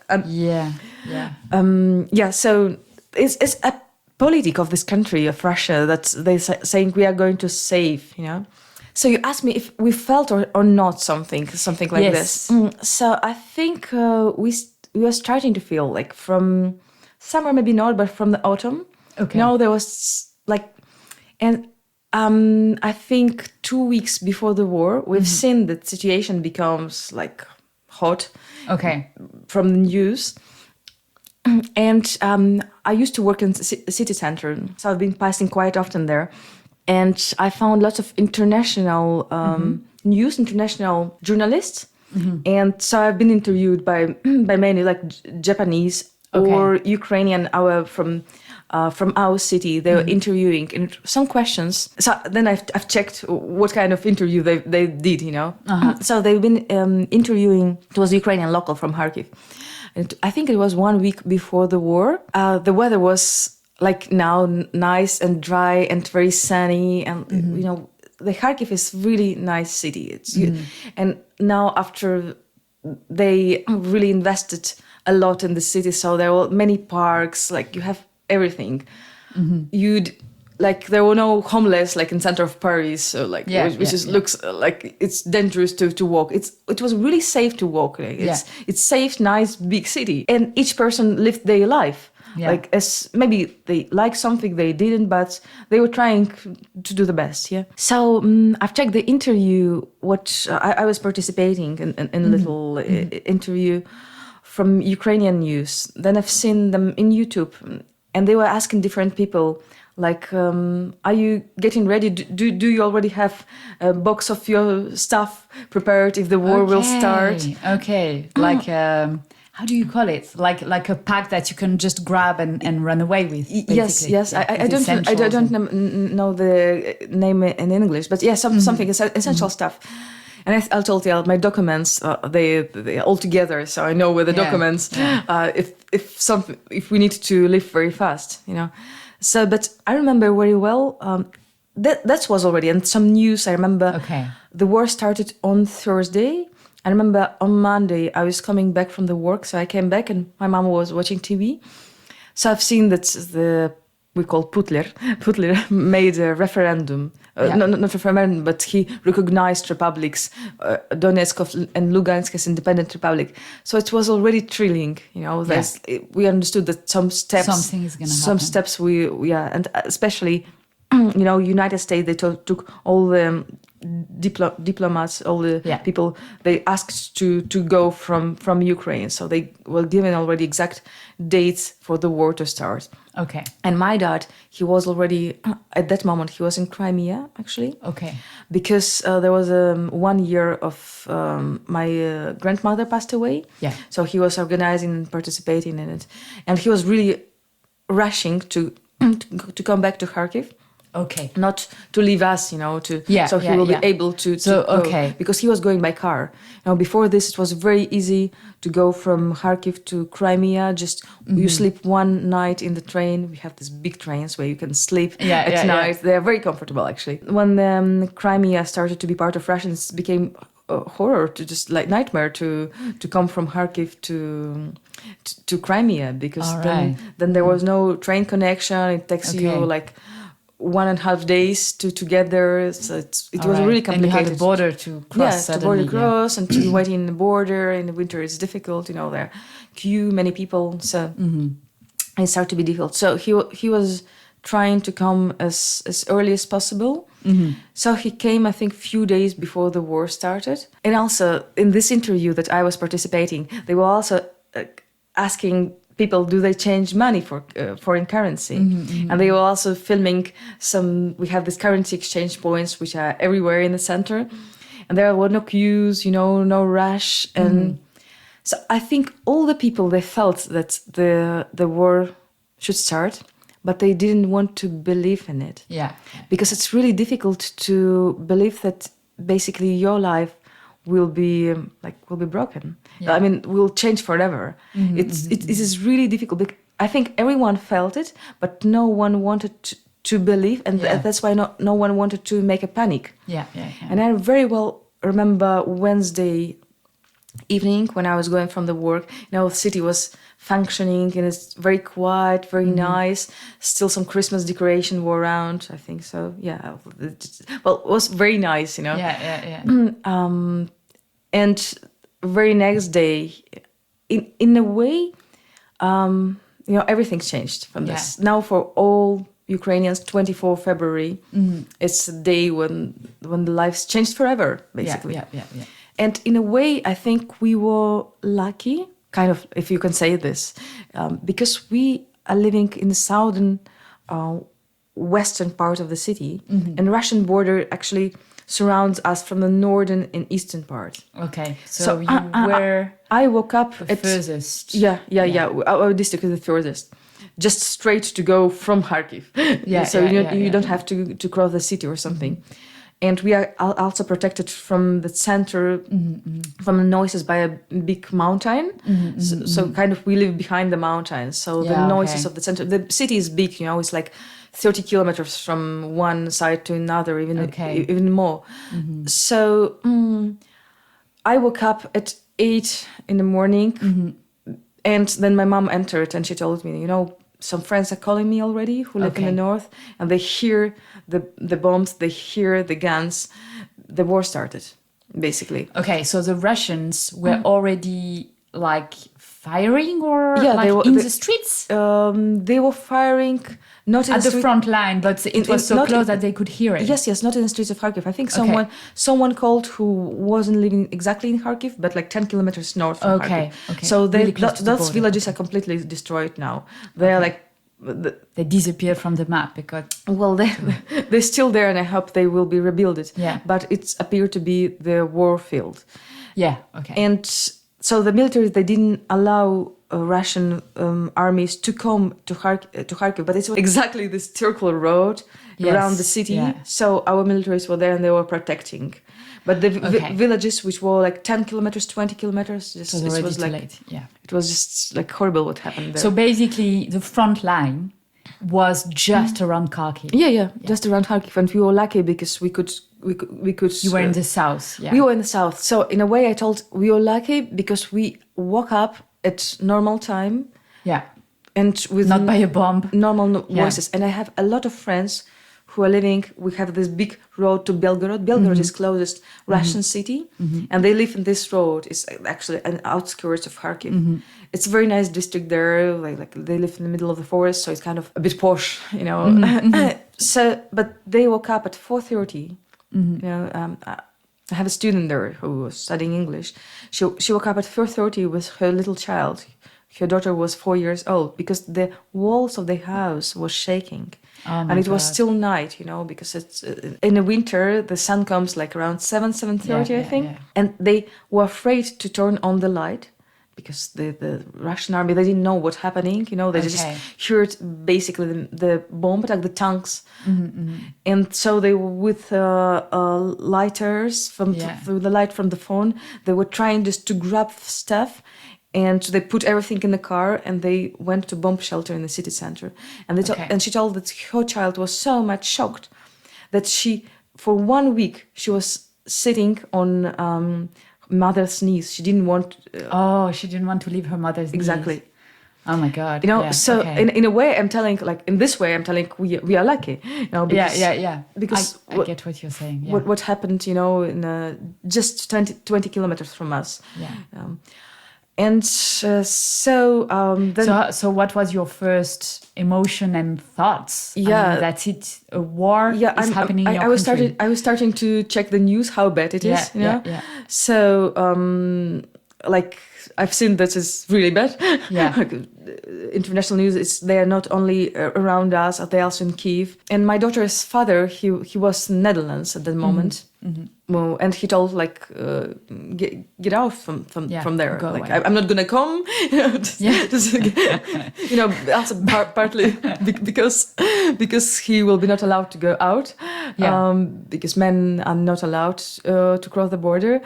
So it's a politic of this country of Russia that they saying we are going to save. So you asked me if we felt or not something like this. So I think we were starting to feel like from summer, maybe not, but from the autumn. Okay. There was like, and I think 2 weeks before the war, we've seen that situation becomes like hot. Okay. From the news. And I used to work in the city center, so I've been passing quite often there. And I found lots of international news, international journalists. And so I've been interviewed by many like Japanese or Ukrainian from our city. They were interviewing and some questions. So then I've checked what kind of interview they did, So they've been interviewing. It was a Ukrainian local from Kharkiv. And I think it was 1 week before the war. The weather was like now nice and dry and very sunny and the Kharkiv is really nice city. It's and now after they really invested a lot in the city, so there were many parks. Like you have everything. You'd like there were no homeless like in center of Paris, so like which just looks like it's dangerous to walk. It was really safe to walk. Like, it's safe, nice, big city, and each person lived their life. Yeah. Like as maybe they like something they didn't, but they were trying to do the best. Yeah. So I've checked the interview. What I was participating in a little interview from Ukrainian news. Then I've seen them in YouTube, and they were asking different people. Like, are you getting ready? Do you already have a box of your stuff prepared if the war will start? Okay, like how do you call it? Like a pack that you can just grab and run away with. Basically. Yes. I don't know the name in English, but something essential stuff. And I told you my documents they all together, so I know where the documents. If we need to live very fast, you know. So, but I remember very well. That was already and some news. I remember. Okay. The war started on Thursday. I remember on Monday I was coming back from the work, so I came back and my mom was watching TV. So I've seen that we call Putler made a referendum. Not referendum, but he recognized republics, Donetsk and Lugansk as independent republic. So it was already thrilling, you know. We understood that something is going to happen. Some steps and especially, you know, United States, they took all the diplomats, all the people they asked to go from Ukraine. So they were given already exact dates for the war to start. Okay. And my dad, he was already, at that moment, he was in Crimea, actually. Okay. Because there was 1 year of my grandmother passed away. Yeah. So he was organizing and participating in it. And he was really rushing to come back to Kharkiv. Okay. Not to leave us, you know, so he will be able to go, because he was going by car. Now, before this, it was very easy to go from Kharkiv to Crimea. Just you sleep one night in the train. We have these big trains where you can sleep at night. They are very comfortable, actually. When Crimea started to be part of Russia, it became a horror, to just like nightmare to come from Kharkiv to Crimea, because then there was no train connection. It takes you like 1.5 days to get there, so it was really complicated. And you had the border to cross. Yeah, the border cross, and to wait in the border in the winter is difficult. You know, there queue, many people, so it started to be difficult. So he was trying to come as early as possible. So he came, I think, a few days before the war started. And also in this interview that I was participating, they were also asking people, do they change money for foreign currency? And they were also filming we have these currency exchange points, which are everywhere in the center. And there were no queues, you know, no rush. And so I think all the people, they felt that the war should start, but they didn't want to believe in it. Yeah. Because it's really difficult to believe that basically your life will be broken. I mean, will change forever. It is really difficult. I think everyone felt it, but no one wanted to believe, and that's why no one wanted to make a panic. And I very well remember Wednesday evening when I was going from the work. You know, the city was functioning and it's very quiet, very nice. Still some Christmas decoration were around, I think so. Yeah. Well, it was very nice, you know. And very next day, in a way, you know, everything's changed from this. Now for all Ukrainians, 24 February, it's the day when the lives changed forever, basically. And in a way, I think we were lucky, kind of, if you can say this, because we are living in the southern, western part of the city, and the Russian border actually surrounds us from the northern and eastern part. Okay, so you were... I woke up the furthest. Our district is the furthest. Just straight to go from Kharkiv. You don't have to cross the city or something. And we are also protected from the center, from the noises by a big mountain. So kind of we live behind the mountain. So the noises of the center, the city is big, you know, it's like 30 kilometers from one side to another, even more. So I woke up at 8 in the morning, and then my mom entered and she told me, you know, some friends are calling me already who live in the Okay. north, and they hear the bombs, they hear the guns. The war started, basically. Okay, so the Russians were already like firing or Yeah, like they were- in they- the streets They were firing not in at the street- front line, but it was so not close in- that they could hear it. Yes, not in the streets of Kharkiv. I think Okay. someone called who wasn't living exactly in Kharkiv, but like 10 kilometers north from Okay, Kharkiv. okay. So Really close to the those border. villages are completely destroyed now. They are like, They disappeared from the map because well, they're still there, and I hope they will be rebuilt. Yeah. But it's appeared to be the war field. yeah, okay. And so the military, they didn't allow Russian armies to come to Kharkiv, but it's exactly this circular road Yes, around the city. yeah. So our militaries were there and they were protecting. But the Okay. villages, which were like 10 kilometers, 20 kilometers, just, So it already was too like late. Yeah. it was just like horrible what happened there. So basically, the front line was just around Kharkiv. yeah, just around Kharkiv, and we were lucky because we could. You were in the south. Yeah. We were in the south, so in a way, I told we were lucky because we woke up at normal time yeah. and with Not by a bomb. normal Yeah. voices. And I have a lot of friends who are living. We have this big road to Belgorod. Belgorod is closest Russian city, and they live in this road. It's actually an outskirts of Kharkiv. It's a very nice district there. Like they live in the middle of the forest, so it's kind of a bit posh, you know. So, but they woke up at 4:30. You know, I have a student there who was studying English. She woke up at 4:30 with her little child. Her daughter was 4 years old because the walls of the house was shaking. Oh my And it was God. still night, you know, because it's in the winter, the sun comes like around 7:30, I think. yeah. And they were afraid to turn on the light because the Russian army, they didn't know what's happening, you know, they just Okay. heard basically the bomb attack, the tanks. And so they were with lighters through the light from the phone. They were trying just to grab stuff. And they put everything in the car and they went to bomb shelter in the city center. And and she told that her child was so much shocked that for 1 week, she was sitting on mother's knees. She didn't want... She didn't want to leave her mother's knees. Exactly. Oh my God. You know, yeah. so okay. in a way, I'm telling, like, in this way, I'm telling we are lucky. You know, because, yeah. Because I get what you're saying. Yeah. what happened, you know, in just 20 kilometers from us. Yeah. And then... So what was your first emotion and thoughts? Yeah. I mean, that's it. A war is happening in your country. I was starting to check the news, how bad it is. You know? Yeah. So, like, I've seen that it's really bad. Yeah. International news, they are not only around us, they're also in Kyiv. And my daughter's father, he was in Netherlands at that moment. Well, and he told, like, get out from there. go Like, away. I'm not gonna come. You know, you know, also partly because he will be not allowed to go out. Yeah. Because men are not allowed to cross the border.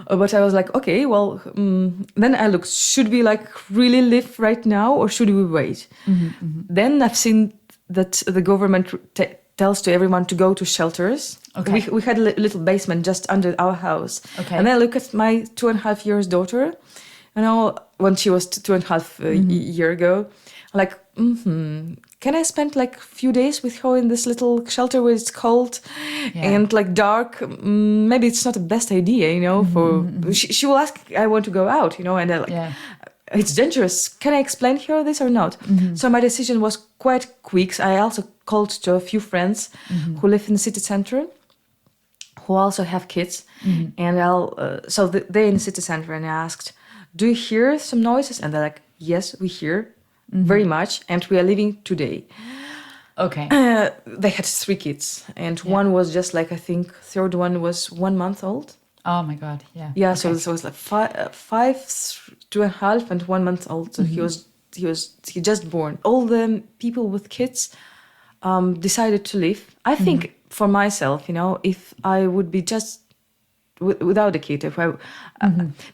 But I was like, okay, well, then I looked, should we like really live right now or should we wait? Then I've seen that the government tells to everyone to go to shelters. Okay. We had a little basement just under our house. Okay. And then I look at my 2.5 years daughter, you know, when she was 2.5 year ago, like, can I spend like a few days with her in this little shelter where it's cold and like dark? Maybe it's not the best idea, you know, she will ask, I want to go out, you know, and I like, it's dangerous. Can I explain her this or not? So my decision was quite quick. I also called to a few friends who live in the city center, who also have kids. And they're in the city center and I asked, do you hear some noises? And they're like, yes, we hear very much. And we are leaving today. Okay. They had 3 kids. And one was just like, I think, third one was 1 month old. Oh my God. Yeah. Yeah. Okay. So it was like 5, 2.5 and 1 month old. So he just born. All the people with kids decided to leave. I think for myself, you know, if I would be just without a kid, if I,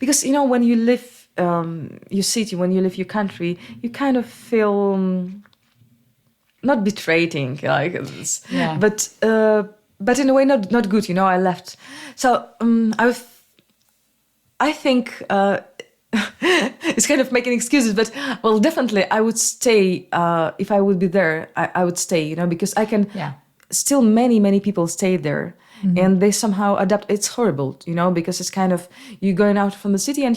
because you know when you live your city, when you live your country, you kind of feel not betraying, like, but in a way not good. You know, I left. So I think it's kind of making excuses, but well, definitely I would stay. If I would be there, I would stay, because I can. Yeah. Still, many people stay there. And they somehow adapt. It's horrible, because it's kind of you going out from the city and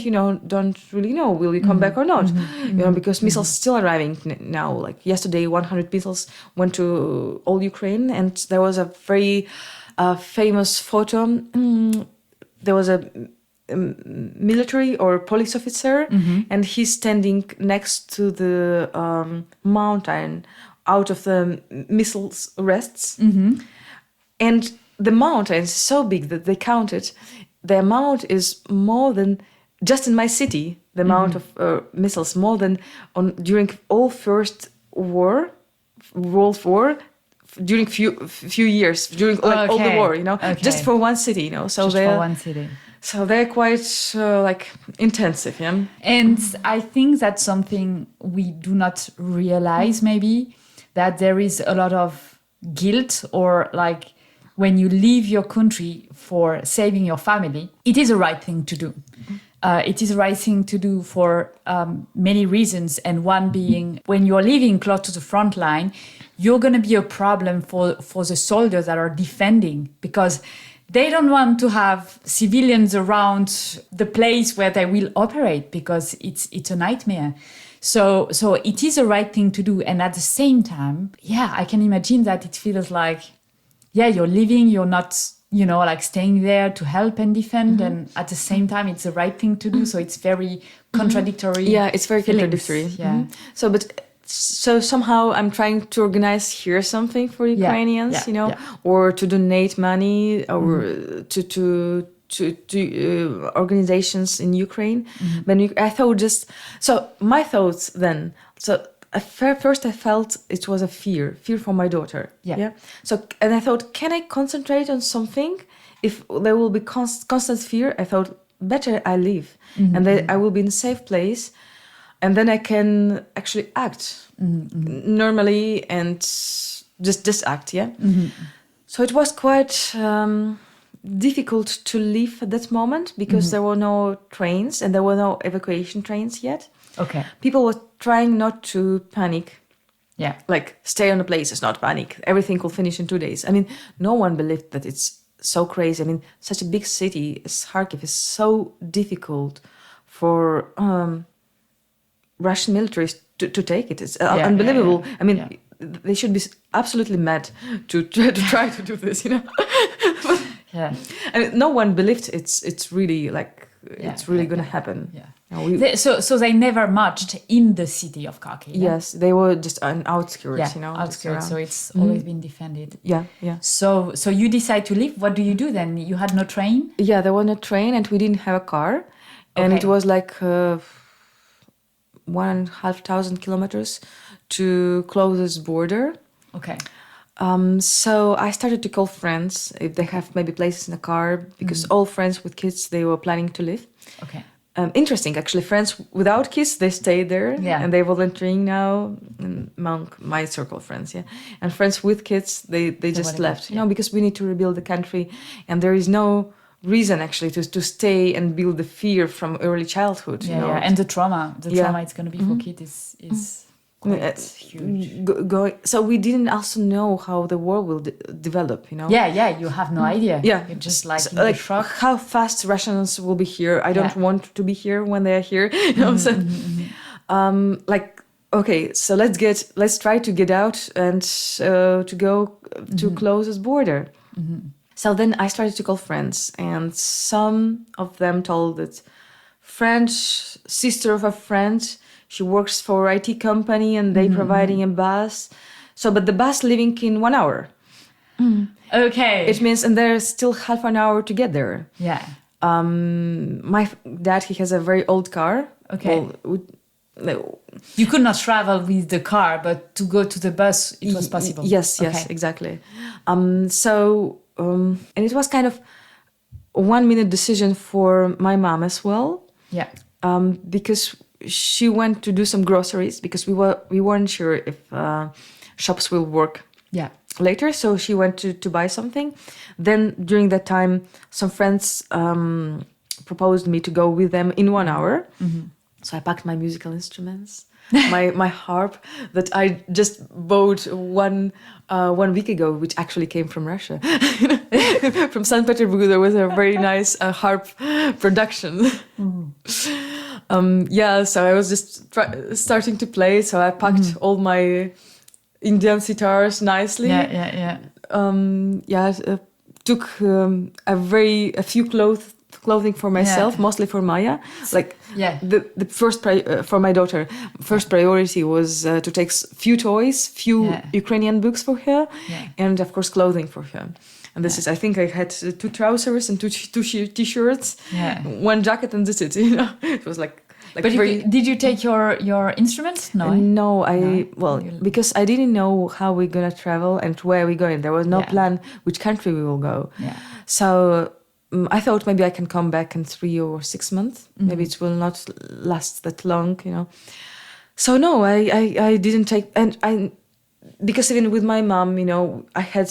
don't really know will you come back or not, because missiles still arriving now. Like yesterday, 100 missiles went to all Ukraine, and there was a very famous photo. There was a military or police officer, and he's standing next to the mountain out of the missiles rests, and the mountain is so big that they counted. The amount is more than just in my city. The amount of missiles more than during all First World War, during few years during all the war. Just for one city. So just for one city. So they're quite intensive. Yeah. And I think that's something we do not realize. Maybe that there is a lot of guilt or like. When you leave your country for saving your family, it is the right thing to do. It is the right thing to do for many reasons. And one being, when you're living close to the front line, you're going to be a problem for the soldiers that are defending, because they don't want to have civilians around the place where they will operate, because it's a nightmare. So it is the right thing to do. And at the same time, I can imagine that it feels like, you're living, you're not, like staying there to help and defend. And at the same time, it's the right thing to do. So it's very contradictory. Yeah, it's very feelings. Contradictory. Yeah. So somehow I'm trying to organize here something for Ukrainians, or to donate money or to organizations in Ukraine. But I thought my thoughts then. First, I felt it was a fear for my daughter. Yeah. So, and I thought, can I concentrate on something? If there will be constant fear, I thought better I leave, and then I will be in a safe place, and then I can actually act normally and just act. Yeah. So it was quite difficult to leave at that moment because there were no trains and there were no evacuation trains yet. Okay. People were trying not to panic. Yeah. Like, stay on the place, it's not panic. Everything will finish in 2 days. I mean, no one believed that it's so crazy. I mean, such a big city as Kharkiv is so difficult for Russian militaries to take it. It's unbelievable. I mean, they should be absolutely mad to try to do this, But, I mean, no one believed it's really like... it's really going to happen. Yeah. No, so they never marched in the city of Kharkiv. Yes, they were just on outskirts, outskirts. So it's always been defended. Yeah. So you decide to leave. What do you do then? You had no train? Yeah, there was no train and we didn't have a car. And it was like 1,500 kilometers to closest border. Okay. So I started to call friends if they have maybe places in the car, because all friends with kids, they were planning to leave. Okay. Interesting, actually. Friends without kids, they stayed there and they're volunteering now among my circle of friends. Yeah, and friends with kids, they just left. Because we need to rebuild the country, and there is no reason actually to stay and build the fear from early childhood. And the trauma it's going to be for kids is quite huge. So we didn't also know how the war will develop, you have no idea. You're just like in the shock. How fast Russians will be here. I don't want to be here when they're here. Okay, so let's try to get out and to go to closest border. So then I started to call friends, and some of them told that French sister of a friend, she works for IT company and they providing a bus. So, but the bus leaving in 1 hour. Okay. It means, and there's still half an hour to get there. Yeah. My dad, he has a very old car. Okay. You could not travel with the car, but to go to the bus, it was possible. Yes, exactly. And it was kind of a 1 minute decision for my mom as well. Yeah. Because she went to do some groceries because we weren't sure if shops will work later. So she went to buy something. Then during that time, some friends proposed me to go with them in 1 hour. So I packed my musical instruments, my harp that I just bought one week ago, which actually came from Russia. From St. Petersburg, there was a very nice harp production. So I was just starting to play. So I packed all my Indian sitars nicely. Took a few clothing for myself, mostly for Maya. Like the first for my daughter, first priority was to take few toys, few Ukrainian books for her, and of course clothing for her. And this is, I think I had 2 trousers and two t-shirts, 1 jacket, and that's it. It was like. But did you take your instruments? No. Because I didn't know how we're gonna travel and where we're going. There was no plan which country we will go. So I thought maybe I can come back in 3 or 6 months. Maybe it will not last that long, So no, I didn't take, and because even with my mom, I had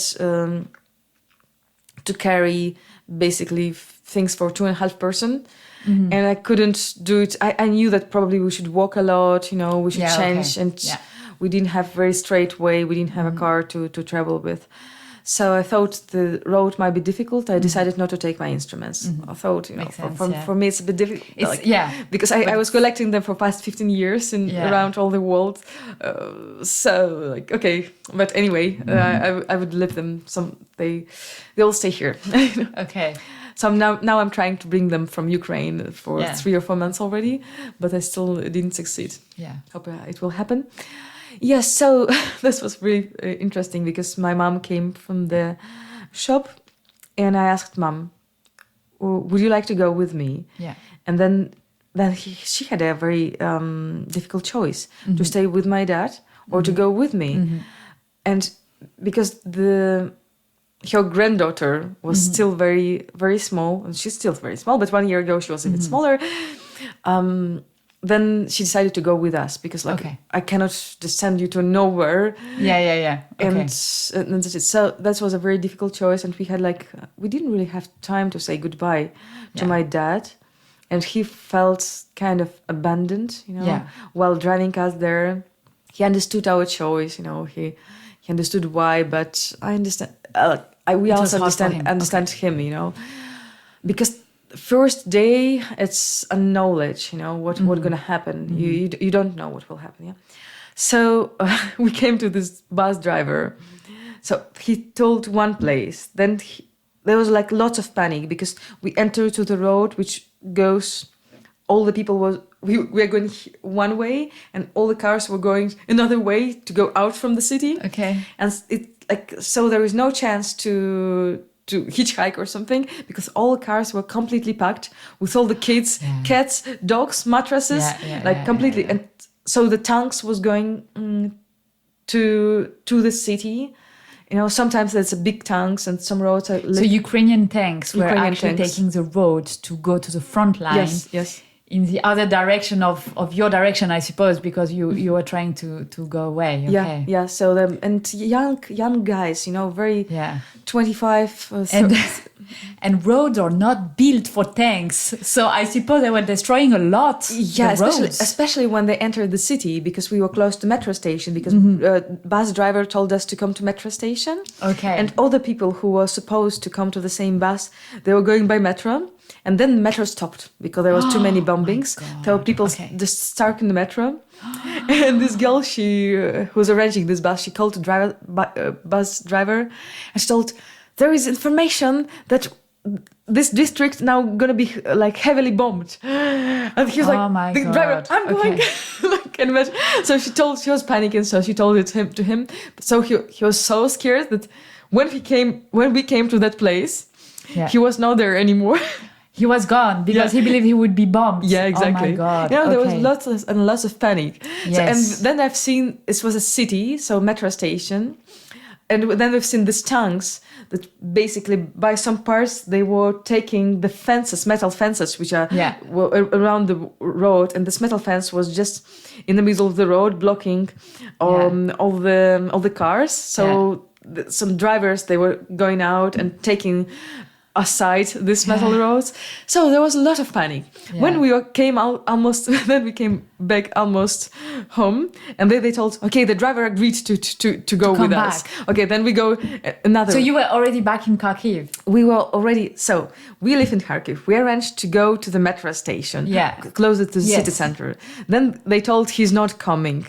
to carry basically things for 2.5 person. And I couldn't do it. I knew that probably we should walk a lot, we should change. And we didn't have very straight way. We didn't have a car to travel with. So I thought the road might be difficult. I decided not to take my instruments. I thought, for me, it's a bit difficult. Because I was collecting them for past 15 years around all the world. But anyway, I would leave them. They all stay here. Okay. So now I'm trying to bring them from Ukraine for 3 or 4 months already, but I still didn't succeed. Hope it will happen. Yes, so this was really interesting because my mom came from the shop and I asked Mom, would you like to go with me? And then she had a very difficult choice to stay with my dad or to go with me. And because her granddaughter was still very, very small, and she's still very small, but 1 year ago she was a bit smaller. Then she decided to go with us because I cannot just send you to nowhere. Okay. And that's it. So that was a very difficult choice. And we had we didn't really have time to say goodbye to my dad. And he felt kind of abandoned, while driving us there. He understood our choice, he understood why, but I understand. We also understand him, because first day it's a knowledge, what's gonna happen. You don't know what will happen. So we came to this bus driver. So he told one place. Then there was lots of panic because we entered to the road which goes. All the people we were going one way, and all the cars were going another way to go out from the city. Okay. And so there is no chance to hitchhike or something because all the cars were completely packed with all the kids, cats, dogs, mattresses, completely. And so the tanks was going to the city. Sometimes there's a big tanks and some roads are. So Ukrainian tanks were actually taking the road to go to the front line. Yes. In the other direction of your direction, I suppose, because you were trying to go away. Okay. Yeah. So and young guys, very 25. And roads are not built for tanks, so I suppose they were destroying a lot. Yeah, especially when they entered the city, because we were close to metro station. Because bus driver told us to come to metro station. Okay. And all the people who were supposed to come to the same bus, they were going by metro. And then the metro stopped because there was too many bombings. So people just stuck in the metro. And this girl, who was arranging this bus, she called the bus driver, and she told, there is information that this district now gonna be heavily bombed. And he was the driver, I'm going. Can imagine. So she was panicking, so she told it to him. So he was so scared that when we came to that place, he was not there anymore. He was gone because he believed he would be bombed. Yeah, exactly. Oh my God. There was lots of panic. Yes. So, and then I've seen, it was a city, so metro station. And then we've seen these tanks that basically by some parts they were taking the fences, metal fences, which were around the road. And this metal fence was just in the middle of the road, blocking all the cars. So some drivers, they were going out and taking aside these metal roads. So there was a lot of panic. Yeah. When we came out almost, then we came back almost home, and they told, okay, the driver agreed to go with us. Okay, then we go another. So you were already back in Kharkiv? We were already, so we live in Kharkiv. We arranged to go to the metro station, closer to the city center. Then they told he's not coming.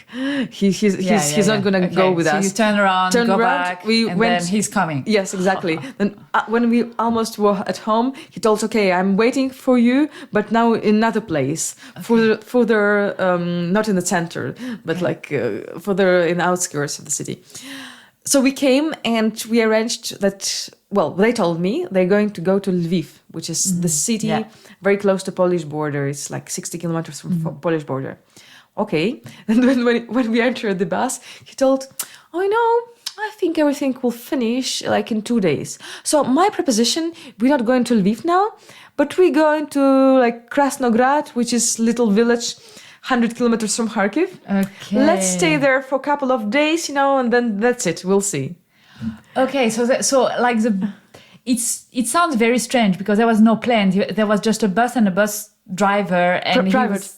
He's not going to go with us. So you turn around, go back, then he's coming. Yes, exactly. Then when we almost were at home, he told, okay, I'm waiting for you, but now in another place, further, not in the center, but further in the outskirts of the city. So we came and we arranged that, well, they told me they're going to go to Lviv, which is the city very close to Polish border. It's like 60 kilometers from Polish border. Okay. And when we entered the bus, he told, oh, I think everything will finish like in 2 days. So my proposition, we're not going to Lviv now, but we're going to like Krasnograd, which is little village 100 kilometers from Kharkiv. Okay. Let's stay there for a couple of days, and then that's it. We'll see. Okay, it sounds very strange because there was no plan. There was just a bus and a bus driver and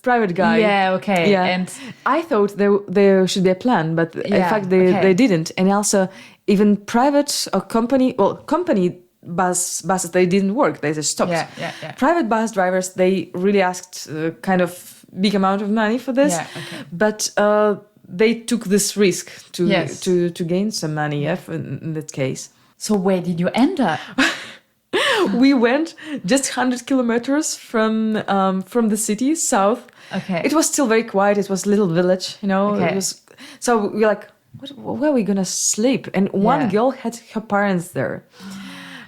private guy. Yeah, okay. Yeah. And I thought there should be a plan, but in fact they didn't. And also even private or company buses, they didn't work. They just stopped. Yeah. Private bus drivers, they really asked kind of big amount of money for this, but they took this risk to gain some money in that case. So where did you end up? We went just 100 kilometers from the city south. Okay. It was still very quiet. It was a little village, Okay. It was, so we were like, where are we gonna sleep? And one girl had her parents there.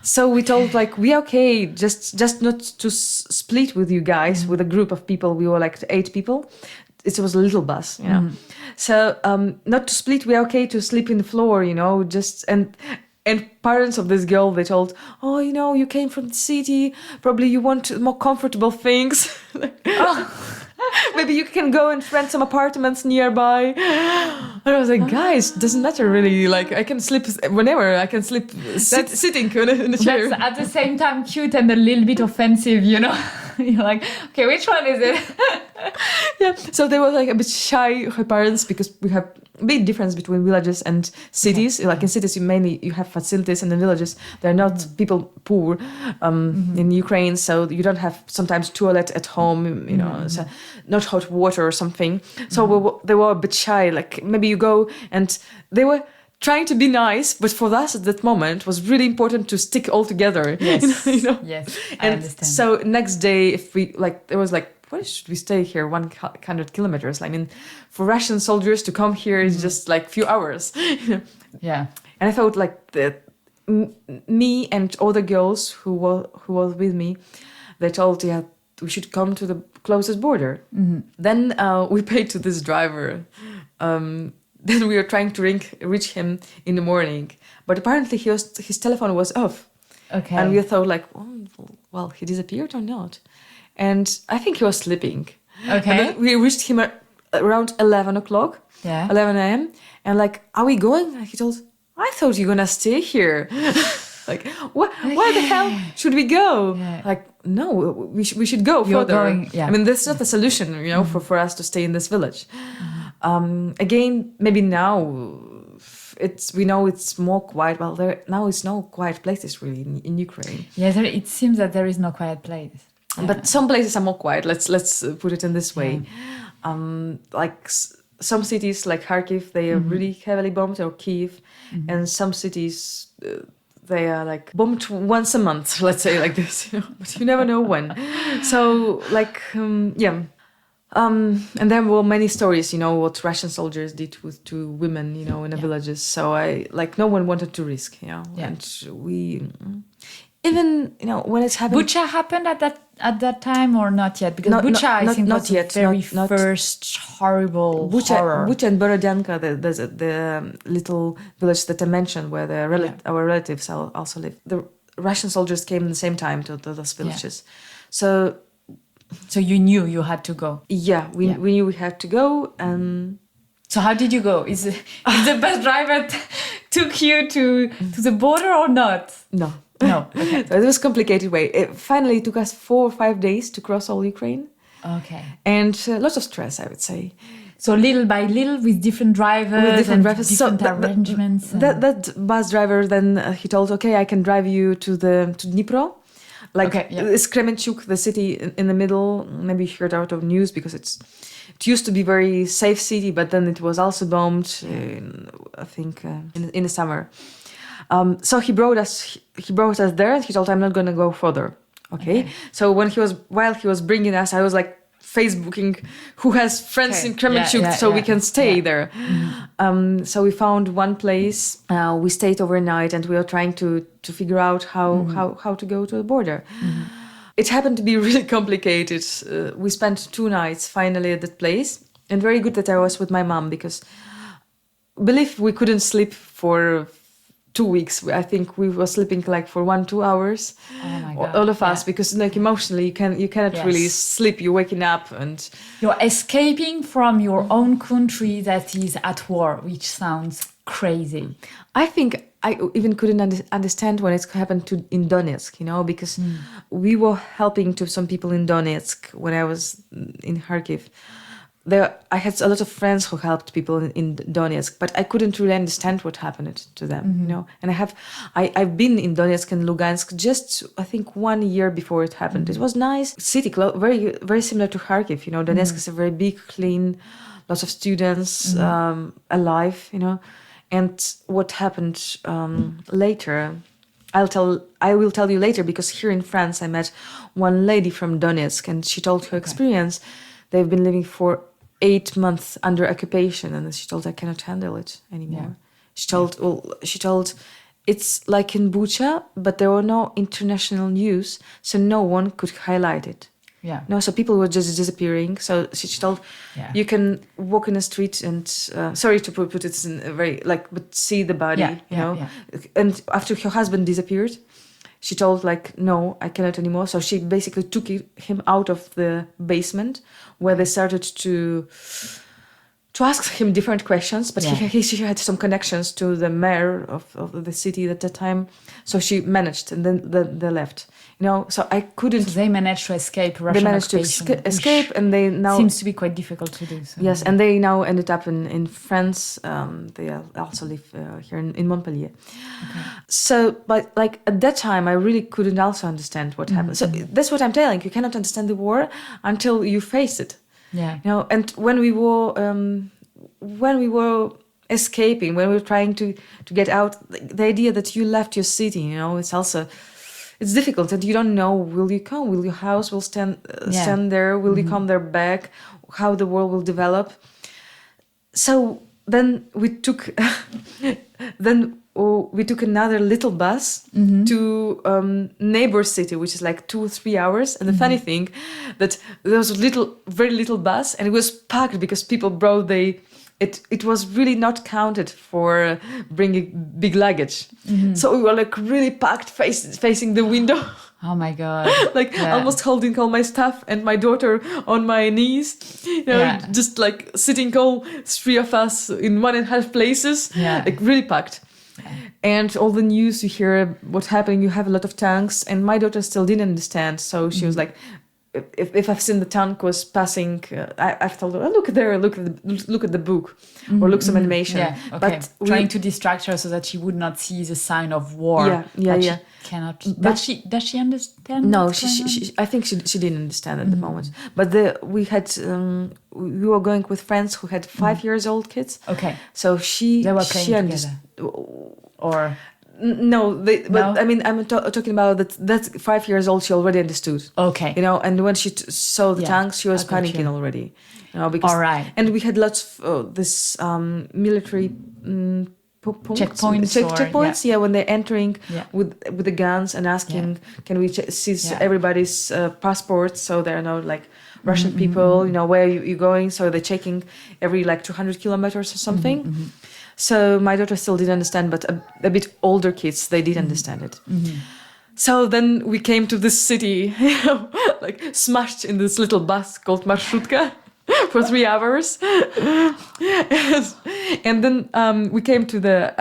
So we told we okay, just not to split with you guys, with a group of people. We were like 8 people. It was a little bus, So not to split, we're okay to sleep in the floor, and parents of this girl, they told, oh, you came from the city, probably you want more comfortable things. Maybe you can go and rent some apartments nearby. And I was like, guys, doesn't matter really. Like, I can sleep whenever. I can sleep sitting in a chair. That's at the same time cute and a little bit offensive, You're like, okay, which one is it? Yeah. So they were like a bit shy, her parents, because we have a big difference between villages and cities. Like in cities, you have facilities, and in villages, they're not people poor in Ukraine, so you don't have sometimes toilet at home, so not hot water or something. So they were a bit shy. Like maybe you go, and they were trying to be nice, but for us at that moment was really important to stick all together. Yes, yes, I and understand. So next day, if we there was why should we stay here 100 kilometers? I mean, for Russian soldiers to come here is just like few hours. Yeah. And I thought me and other girls who were with me, they told, we should come to the closest border. Then we paid to this driver. Then we were trying to reach him in the morning, but apparently his telephone was off. Okay. And we thought well, he disappeared or not? And I think he was sleeping. Okay. And then we reached him around 11 o'clock. Yeah. 11 a.m. And are we going? And he told, I thought you're gonna stay here. Where the hell should we go? Yeah. No, we should go further. Going, yeah. I mean, that's not a solution, for us to stay in this village. Again, maybe now we know it's more quiet. Well, now it's no quiet places really in Ukraine. Yeah, it seems that there is no quiet place. Yeah. But some places are more quiet. Let's put it in this way. Some cities like Kharkiv, they are really heavily bombed, or Kiev, and some cities they are bombed once a month. Let's say like this, but you never know when. So and there were many stories, what Russian soldiers did to women, in the villages. So no one wanted to risk, and we. Even when it's happened, Bucha happened at that time or not yet? Because Bucha, I think, was the very first horrible horror. Bucha and Borodyanka, the little village that I mentioned, where our relatives also live. The Russian soldiers came at the same time to those villages, so you knew you had to go. Yeah, we knew we had to go. So how did you go? Is the bus driver took you to the border or not? No. No. Okay. So it was a complicated way. It finally took us 4 or 5 days to cross all Ukraine. Okay. And lots of stress, I would say. So little by little, with different drivers, different arrangements. That bus driver then he told, okay, I can drive you to Dnipro, like it's Kremenchuk, the city in the middle. Maybe you heard out of news because it used to be very safe city, but then it was also bombed. I think in the summer. So he brought us there. He told, I'm not going to go further. Okay. So while he was bringing us, I was like Facebooking who has friends in Kremenchuk, so we can stay there. Mm-hmm. So we found one place. We stayed overnight, and we were trying to figure out how to go to the border. Mm-hmm. It happened to be really complicated. We spent 2 nights finally at that place, and very good that I was with my mom, because believe we couldn't sleep for 2 weeks. I think we were sleeping like for 1-2 hours. Oh my God. All of us, because like emotionally you cannot really sleep. You're waking up and you're escaping from your own country that is at war, which sounds crazy. I think I even couldn't understand when it happened in Donetsk, because we were helping to some people in Donetsk when I was in Kharkiv. I had a lot of friends who helped people in Donetsk, but I couldn't really understand what happened to them, And I've been in Donetsk and Lugansk just, I think, 1 year before it happened. It was nice city, very very similar to Kharkiv. Donetsk is a very big, clean, lots of students, alive. And what happened later, I will tell you later, because here in France I met one lady from Donetsk, and she told her experience. They've been living for 8 months under occupation, and she told, I cannot handle it anymore. She told it's like in Bucha, but there were no international news, so no one could highlight it. So people were just disappearing. So she told, you can walk in the street and sorry to put it in a very but see the body, And after her husband disappeared, she told, no, I cannot anymore. So she basically took him out of the basement, where they started to ask him different questions. But she had some connections to the mayor of the city at that time. So she managed, and then they left. So I couldn't... So they managed to escape Russian occupation. They managed to escape, and they now... Seems to be quite difficult to do. So. Yes, and they now ended up in France. They also live here in Montpellier. Okay. So, but at that time, I really couldn't also understand what happened. So that's what I'm telling. You cannot understand the war until you face it. Yeah. And when we were escaping, when we were trying to get out, the idea that you left your city, it's also... It's difficult, and you don't know, will you come? Will your house will stand there? Will you come there back? How the world will develop? So then we took another little bus to neighbor city, which is like 2 or 3 hours. And the funny thing that there was very little bus, and it was packed because people brought It was really not counted for bringing big luggage. So we were really packed, facing the window. Oh my God. Almost holding all my stuff, and my daughter on my knees, just sitting all 3 of us in 1.5 places, really packed. Yeah. And all the news you hear, what's happening, you have a lot of tanks, and my daughter still didn't understand. So she was like, if I've seen the tank was passing, I've told her, look there, look at the book, or look some animation. Yeah, okay. But trying to distract her so that she would not see the sign of war. She cannot. Does she understand? No, I think she didn't understand at the moment. But we were going with friends who had 5-year-old kids. Okay. So they were playing together. Or. No, but I mean, I'm talking about that 5 years old. She already understood. Okay, and when she saw the tanks, she was panicking already. Because all right, and we had lots of this military checkpoints. When they're entering with the guns and asking, can we seize everybody's passports? So there are no Russian people. Where are you going? So they're checking every 200 kilometers or something. So my daughter still didn't understand, but a bit older kids, they did understand it. So then we came to this city, smashed in this little bus called Marshutka. for 3 hours. And then we came to the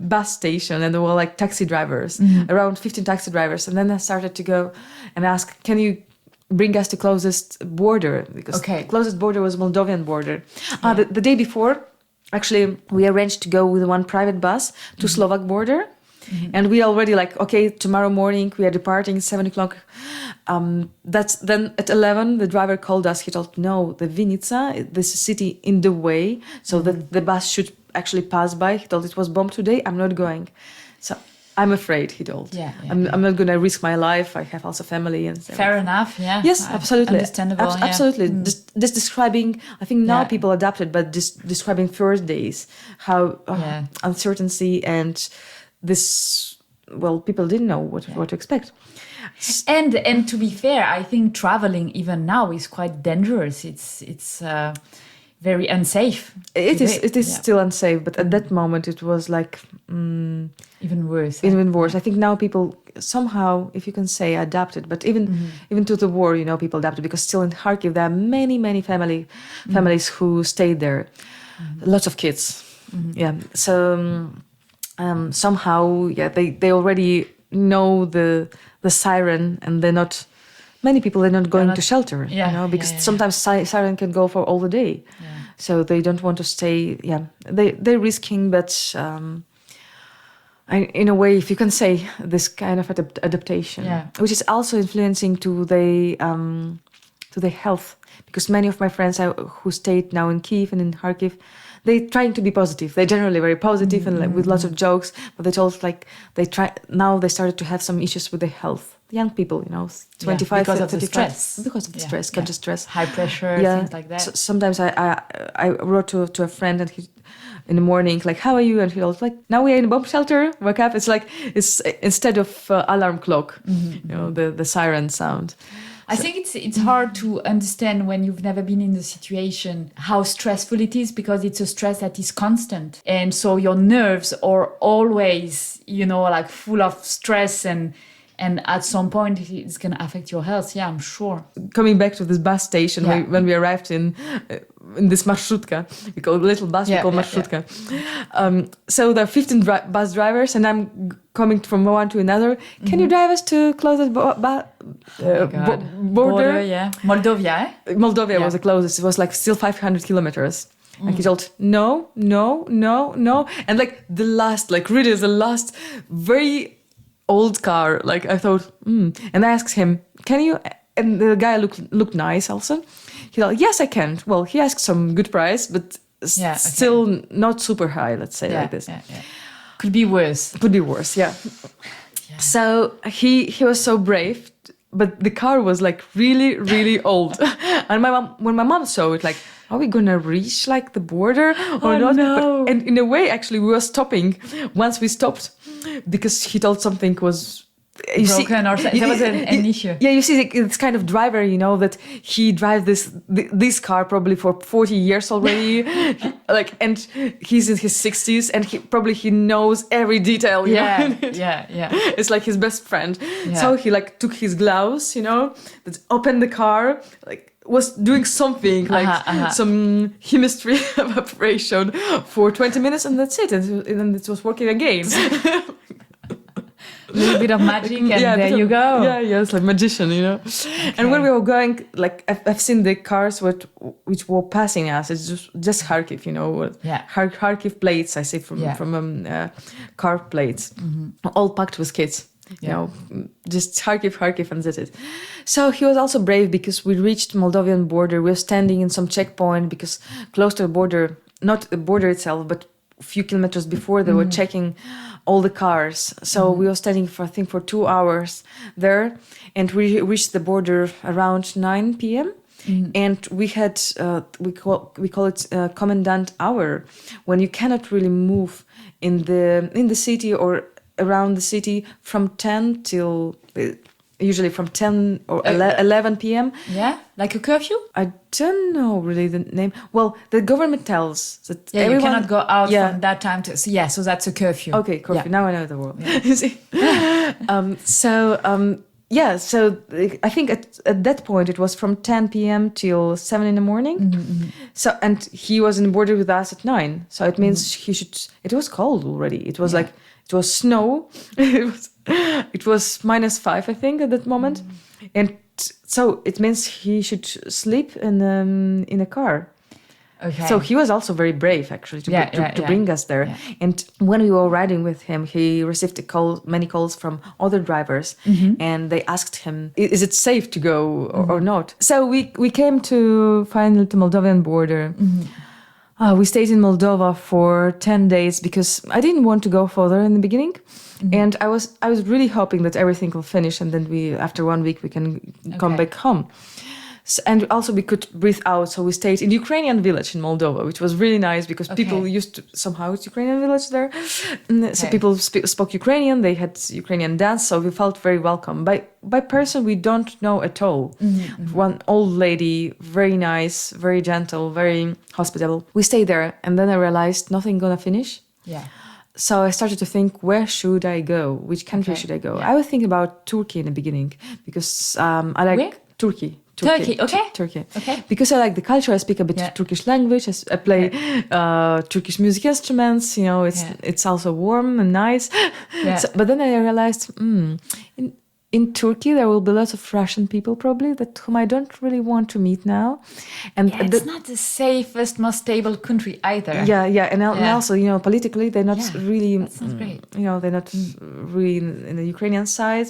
bus station, and there were like taxi drivers, around 15 taxi drivers. And then I started to go and ask, can you bring us to closest border? Because the closest border was Moldovan border. The day before, actually, we arranged to go with one private bus to Slovak border. And we already like, okay, tomorrow morning we are departing 7 o'clock. That's then at 11, the driver called us. He told, no, the Vinica, this city in the way, so that the bus should actually pass by. He told it was bombed today. I'm not going. So I'm afraid, he told. I'm not going to risk my life. I have also family. And fair enough, yeah. Yes, absolutely. Understandable, absolutely. This describing, I think now people adapted, but describing first days, how uncertainty and this, well, people didn't know what to expect. And to be fair, I think traveling even now is quite dangerous. It's very unsafe. It is still unsafe, but at that moment it was like even worse. Even worse. I think now people somehow, if you can say, adapted. But even to the war, people adapted, because still in Kharkiv there are many families who stayed there. Lots of kids. Yeah. So. Somehow, they already know the siren, and many people are not going to shelter, because sometimes siren can go for all the day. So they don't want to stay. They're risking, but in a way, if you can say, this kind of adaptation, which is also influencing to the health, because many of my friends who stayed now in Kiev and in Kharkiv, they're trying to be positive. They're generally very positive and with lots of jokes. But they told now they started to have some issues with their health. Young people, 25, because 35, of the stress. Because of the stress, conscious stress, high pressure, things like that. So sometimes I wrote to a friend, and he, in the morning, like, how are you? And he was like, now we are in a bomb shelter. Wake up! It's like instead of alarm clock, the siren sound. I think it's hard to understand when you've never been in the situation how stressful it is, because it's a stress that is constant. And so your nerves are always, like full of stress, and at some point it's going to affect your health. Yeah, I'm sure. Coming back to this bus station, when we arrived in this marshrutka, we call it little bus, we call marshrutka. So there are 15 bus drivers, and I'm coming from one to another. Can you drive us to closest border? Moldova was the closest. It was like still 500 kilometers. And he told, no. And like the last very old car, like I thought, And I asked him, can you, and the guy looked nice also. He thought, yes, I can. Well, he asked some good price, but still not super high, let's say like this. Could be worse, yeah. So he was so brave, but the car was like really, really old. And when my mom saw it, like, are we gonna reach like the border or not? No. And in a way, actually, we were stopping once we stopped, because he told something was broken or something. There was an issue. Yeah, you see, it's kind of driver, that he drives this car probably for 40 years already, and he's in his 60s, and he knows every detail. Yeah. It's like his best friend. Yeah. So he took his gloves, that opened the car, was doing something some chemistry operation for 20 minutes, and that's it. And then it was working again. A little bit of magic, and there you go. Yeah, it's like magician, Okay. And when we were going, I've seen the cars which were passing us. It's just Kharkiv, Kharkiv plates, I say from car plates, all packed with kids. Just Kharkiv, and that's it. So he was also brave, because we reached Moldovan border. We were standing in some checkpoint, because close to the border, not the border itself, but a few kilometers before, they were checking all the cars. So we were standing for 2 hours there, and we reached the border around 9 p.m. And we had we call it commandant hour, when you cannot really move in the city or around the city from 10 till usually from 10 or 11 p.m. Yeah, like a curfew? I don't know really the name. Well, the government tells that everyone... you cannot go out from that time. So that's a curfew. Okay, curfew. Yeah. Now I know the word. Yeah. You see? yeah, so I think at that point it was from 10 p.m. till 7 in the morning. So, and he was in the border with us at 9. So it means he should, it was cold already. It was like, it was snow. It was -5, I think, at that moment. And so it means he should sleep in a car. Okay. So he was also very brave, actually, to bring us there. Yeah. And when we were riding with him, he received many calls from other drivers, and they asked him, "Is it safe to go or not?" So we came to finally the Moldovan border. We stayed in Moldova for 10 days because I didn't want to go further in the beginning, and I was really hoping that everything will finish, and then after 1 week we can come back home. So, and also we could breathe out, so we stayed in the Ukrainian village in Moldova, which was really nice because people used to, somehow it's Ukrainian village there. So people spoke Ukrainian, they had Ukrainian dance, so we felt very welcome. By person we don't know at all. One old lady, very nice, very gentle, very hospitable. We stayed there, and then I realized nothing gonna finish. Yeah. So I started to think, where should I go? Which country should I go? I was thinking about Turkey in the beginning because I like Where? Turkey. Turkey, okay. Turkey. Okay. Because I like the culture, I speak a bit Turkish language, I play Turkish music instruments, you know, it's also warm and nice. Yeah. So, but then I realized, in Turkey there will be lots of Russian people probably whom I don't really want to meet now. And it's not the safest, most stable country either. And also, you know, politically they're not really, that sounds great. You know, they're not really in the Ukrainian side.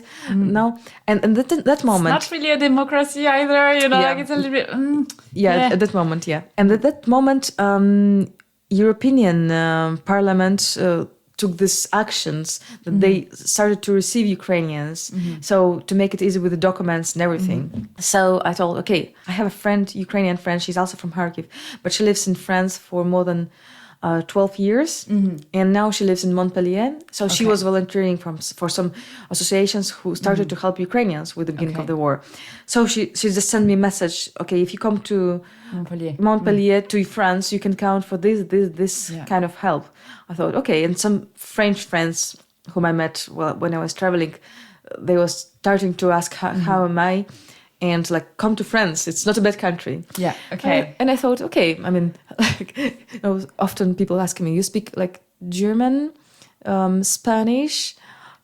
No, and that moment, it's not really a democracy either, you know, like it's a little bit at that moment, and at that moment European Parliament took these actions that they started to receive Ukrainians, so to make it easy with the documents and everything. So I thought, okay, I have a friend, Ukrainian friend, she's also from Kharkiv, but she lives in France for more than 12 years, and now she lives in Montpellier. So she was volunteering for some associations who started to help Ukrainians with the beginning of the war. So she just sent me a message, okay, if you come to Montpellier to France, you can count for this kind of help. I thought, okay, and some French friends whom I met when I was traveling, they were starting to ask how am I, and like, come to France, it's not a bad country. Yeah, okay. And I thought, okay, I mean, like, you know, often people ask me, you speak like German, Spanish,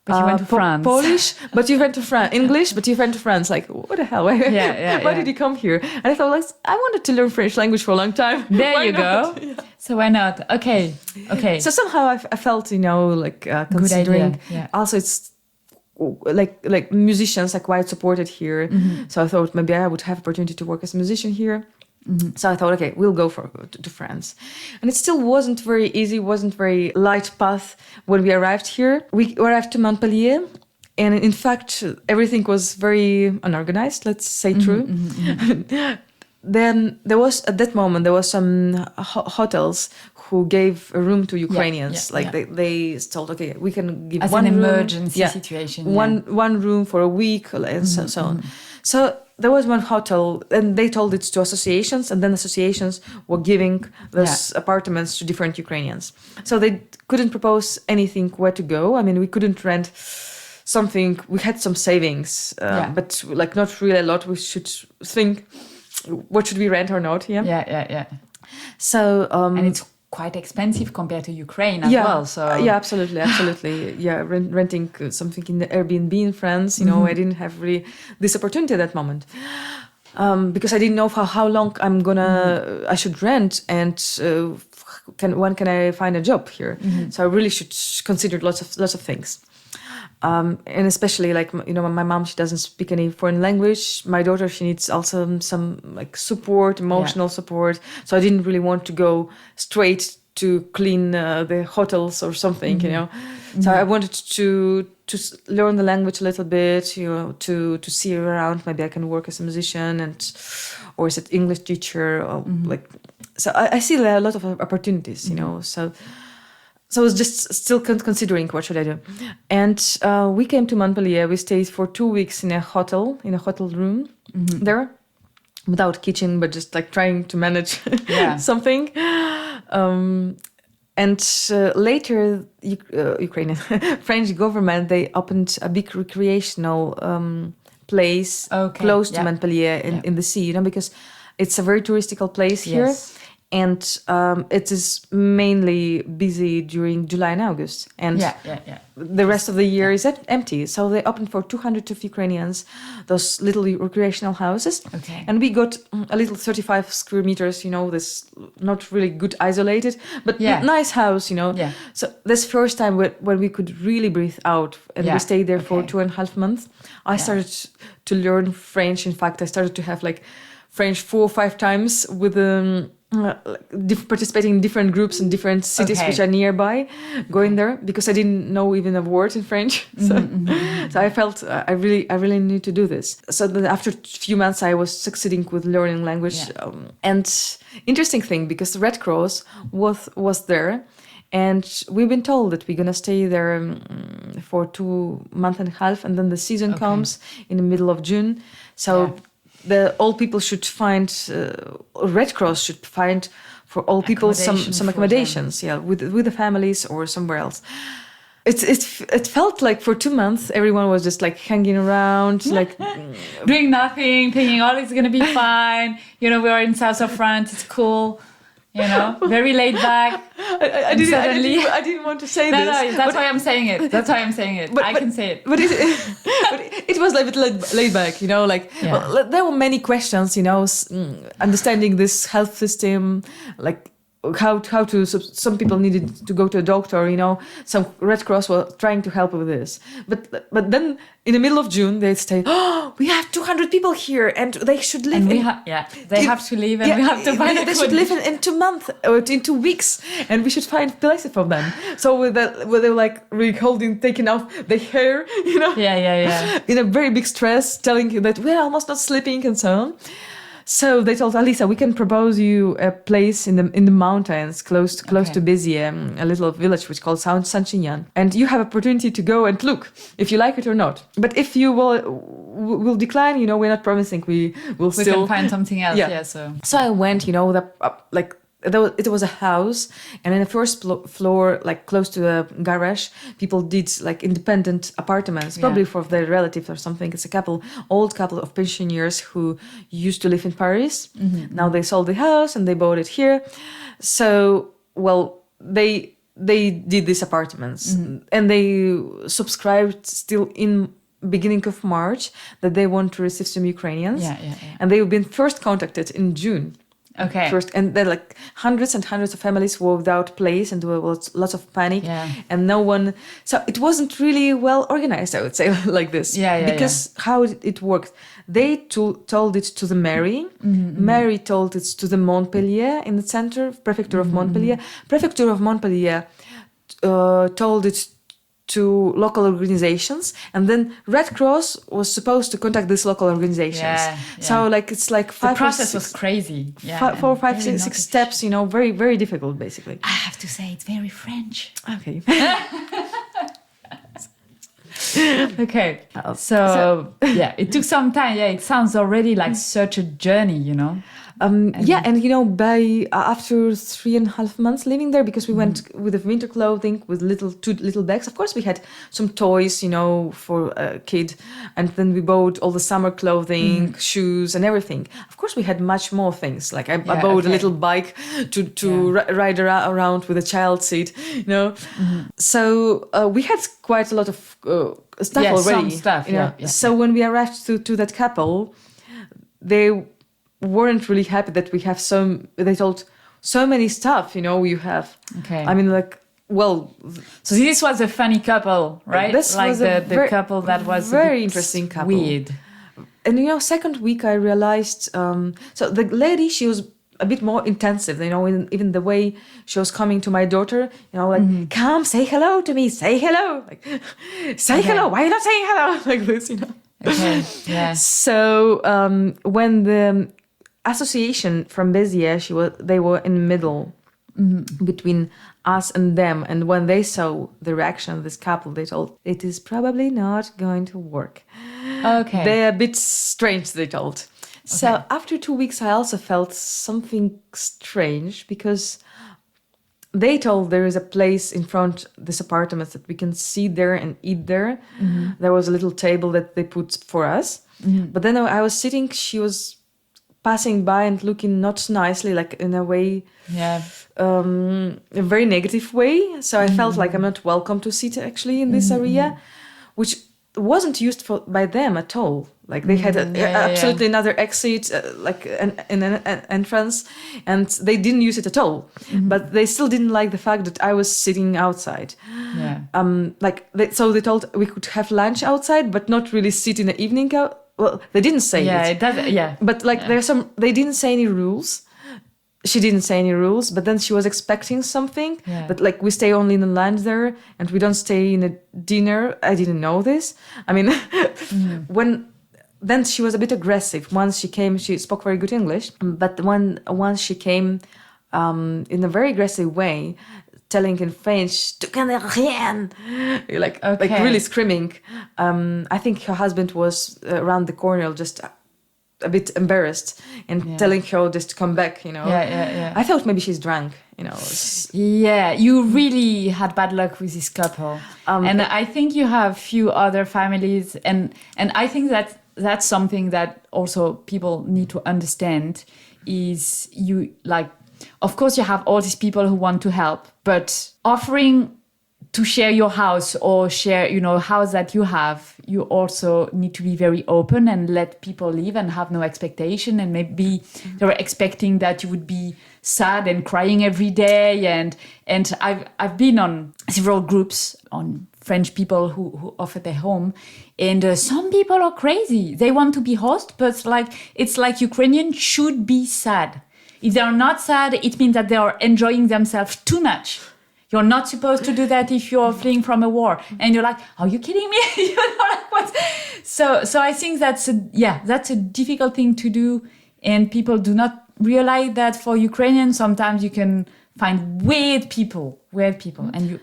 but you went to France. Polish, but you went to France. English, but you went to France. Like, what the hell? Why did you come here? And I thought, like, I wanted to learn French language for a long time. There you go. Yeah. So why not? Okay. So somehow I felt, you know, like considering. Good idea. Yeah. Also, it's like musicians are quite supported here. So I thought maybe I would have opportunity to work as a musician here. So I thought, okay, we'll go to France. And it still wasn't very easy, wasn't very light path when we arrived here. We arrived to Montpellier, and in fact, everything was very unorganized, let's say true. Then there was, at that moment, there was some hotels who gave a room to Ukrainians. They told, okay, we can give as one an room, emergency situation. One room for a week, and so on. So there was one hotel, and they told it to associations, and then associations were giving those apartments to different Ukrainians. So they couldn't propose anything where to go. I mean, we couldn't rent something. We had some savings, but like not really a lot. We should think, what should we rent or not? Yeah. So and it's quite expensive compared to Ukraine as well. So absolutely. Renting something in the Airbnb in France, you know, I didn't have really this opportunity at that moment because I didn't know for how long I should rent, and when can I find a job here? So I really should consider lots of things. And especially, like, you know, my mom, she doesn't speak any foreign language. My daughter, she needs also some like support, emotional support. So I didn't really want to go straight to clean the hotels or something, you know. So I wanted to learn the language a little bit, you know, to see around. Maybe I can work as a musician or as an English teacher, or like. So I see a lot of opportunities, you know. So I was just still considering what should I do. And we came to Montpellier. We stayed for 2 weeks in a hotel room there, without kitchen, but just like trying to manage something. And later, Ukrainian French government, they opened a big recreational place close to Montpellier in the sea, because it's a very touristical place here. And it is mainly busy during July and August. And the rest of the year is empty. So they opened for 200 of Ukrainians, those little recreational houses. And we got a little 35 square meters, this not really good isolated, but nice house, So this first time when we could really breathe out, and we stayed there for 2.5 months. I started to learn French. In fact, I started to have French 4 or 5 times with participating in different groups in different cities which are nearby, going there because I didn't know even a word in French. So I felt I really need to do this. So then after a few months, I was succeeding with learning language. And interesting thing, because the Red Cross was there. And we've been told that we're going to stay there for 2.5 months. And then the season comes in the middle of June. So all people should find, Red Cross should find for all people some accommodations, with the families or somewhere else. It felt like for 2 months everyone was just hanging around, doing nothing, thinking all is gonna be fine. We are in south of France, it's cool. Very laid back. I didn't want to say this. No, that's why I'm saying it. That's why I'm saying it. I can say it. But it was a bit laid back, well, there were many questions, understanding this health system, how to, some people needed to go to a doctor, some Red Cross were trying to help with this. But then in the middle of June, they say, we have 200 people here and they should live. And they have to leave and we have to find They should live in 2 months or in 2 weeks and we should find places for them. So they were really taking off their hair, in a very big stress, telling you that we're almost not sleeping and so on. So they told Alisa, we can propose you a place in the mountains close to Béziers, a little village which is called Saint-Chinian, and you have opportunity to go and look if you like it or not. But if you will decline, we're not promising we still can find something else. So I went, it was a house, and in the first floor, close to the garage, people did independent apartments, probably for their relatives or something. It's old couple of pensioners who used to live in Paris. Now they sold the house and they bought it here. So, they did these apartments and they subscribed still in beginning of March that they want to receive some Ukrainians. And they've been first contacted in June. First, and then hundreds and hundreds of families were without place, and there was lots of panic, and no one. So it wasn't really well organized, I would say, like this. Because how it worked, they told it to the mairie. Mairie told it to the Montpellier in the center, prefecture of Montpellier. Prefecture of Montpellier told it to local organizations, and then Red Cross was supposed to contact these local organizations. So it's 5 the process was crazy. 4, 5, 6 steps, very, very difficult, basically. I have to say it's very French. Okay. Okay. So it took some time. It sounds already like such a journey, and by after 3.5 months living there, because we went with the winter clothing, with two little bags. Of course, we had some toys, for a kid, and then we bought all the summer clothing, shoes, and everything. Of course, we had much more things. I bought a little bike to ride around with a child seat, So we had quite a lot of stuff already. Some stuff. So when we arrived to that couple, they weren't really happy that we have they told so many stuff, you have. I mean, so this was a funny couple, right? This was the couple that was very interesting couple. Weird. And second week I realized, so the lady, she was a bit more intensive, even the way she was coming to my daughter, come, say hello to me, say hello. Say hello, why are you not saying hello? Like this, So when the association from Béziers, they were in the middle between us and them, and when they saw the reaction of this couple, they told it is probably not going to work. They're a bit strange, they told. So after 2 weeks, I also felt something strange, because they told there is a place in front this apartment that we can sit there and eat there. There was a little table that they put for us. But then I was sitting, she was passing by and looking not nicely, like in a way, a very negative way. So I felt like I'm not welcome to sit actually in this area, which wasn't used by them at all. Like they had absolutely another exit, like an entrance, and they didn't use it at all. But they still didn't like the fact that I was sitting outside. So they told we could have lunch outside, but not really sit in the evening. Well, they didn't say it. But they didn't say any rules. She didn't say any rules, but then she was expecting something. But like we stay only in the lunch there, and we don't stay in a dinner. I didn't know this. I mean, then she was a bit aggressive. Once she came, she spoke very good English, but once she came in a very aggressive way, telling in French, "Tu connais rien," like really screaming. I think her husband was around the corner, just a bit embarrassed, and telling her just to come back. I thought maybe she's drunk. You really had bad luck with this couple, and I think you have few other families, and I think that's something that also people need to understand. Is you like. Of course, you have all these people who want to help, but offering to share your house or share, house that you have, you also need to be very open and let people live and have no expectation. And maybe they were expecting that you would be sad and crying every day. And I've been on several groups on French people who offer their home, and some people are crazy. They want to be host, but it's like Ukrainians should be sad. If they're not sad, it means that they are enjoying themselves too much. You're not supposed to do that if you're fleeing from a war. And you're like, are you kidding me? What? So I think that's a difficult thing to do. And people do not realize that for Ukrainians, sometimes you can find weird people. And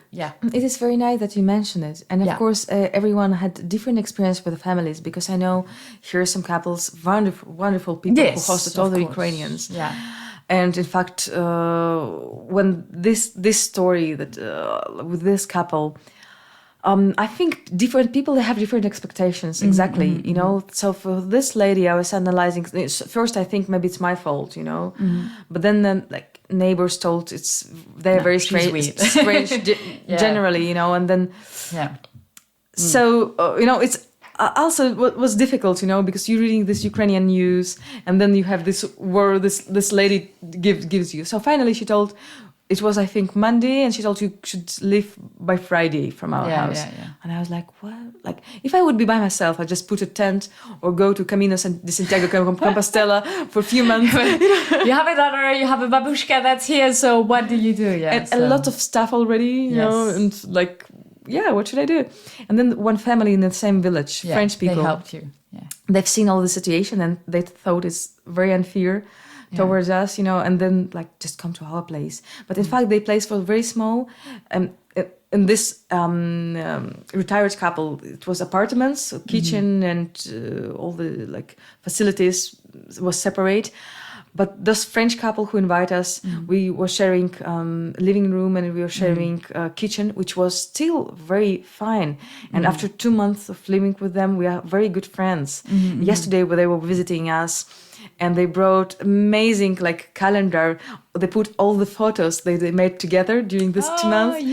It is very nice that you mention it. And of course, everyone had different experience with the families, because I know here are some couples, wonderful people who hosted all the Ukrainians. And in fact, when this story that with this couple, I think different people, they have different expectations. Exactly, So for this lady, I was analyzing. First, I think maybe it's my fault, But then neighbors told they're very strange generally, And then so it's. Also, what was difficult, because you're reading this Ukrainian news, and then you have this word this lady gives you. So finally, she told, it was I think Monday, and she told you should leave by Friday from our house. And I was like, what? Like, if I would be by myself, I'd just put a tent or go to Caminos and de Santiago Compostela for a few months. You have a daughter, you have a babushka that's here. So what do you do? And a lot of stuff already, and what should I do? And then one family in the same village, French people. They helped you. They've seen all the situation, and they thought it's very unfair towards us, and then just come to our place. But in fact, their place was very small. In this retired couple, it was apartments, kitchen, and all the facilities was separate. But this French couple who invited us, we were sharing living room, and we were sharing kitchen, which was still very fine. And after 2 months of living with them, we are very good friends. Yesterday, they were visiting us, and they brought amazing calendar. They put all the photos they made together during this 2 months.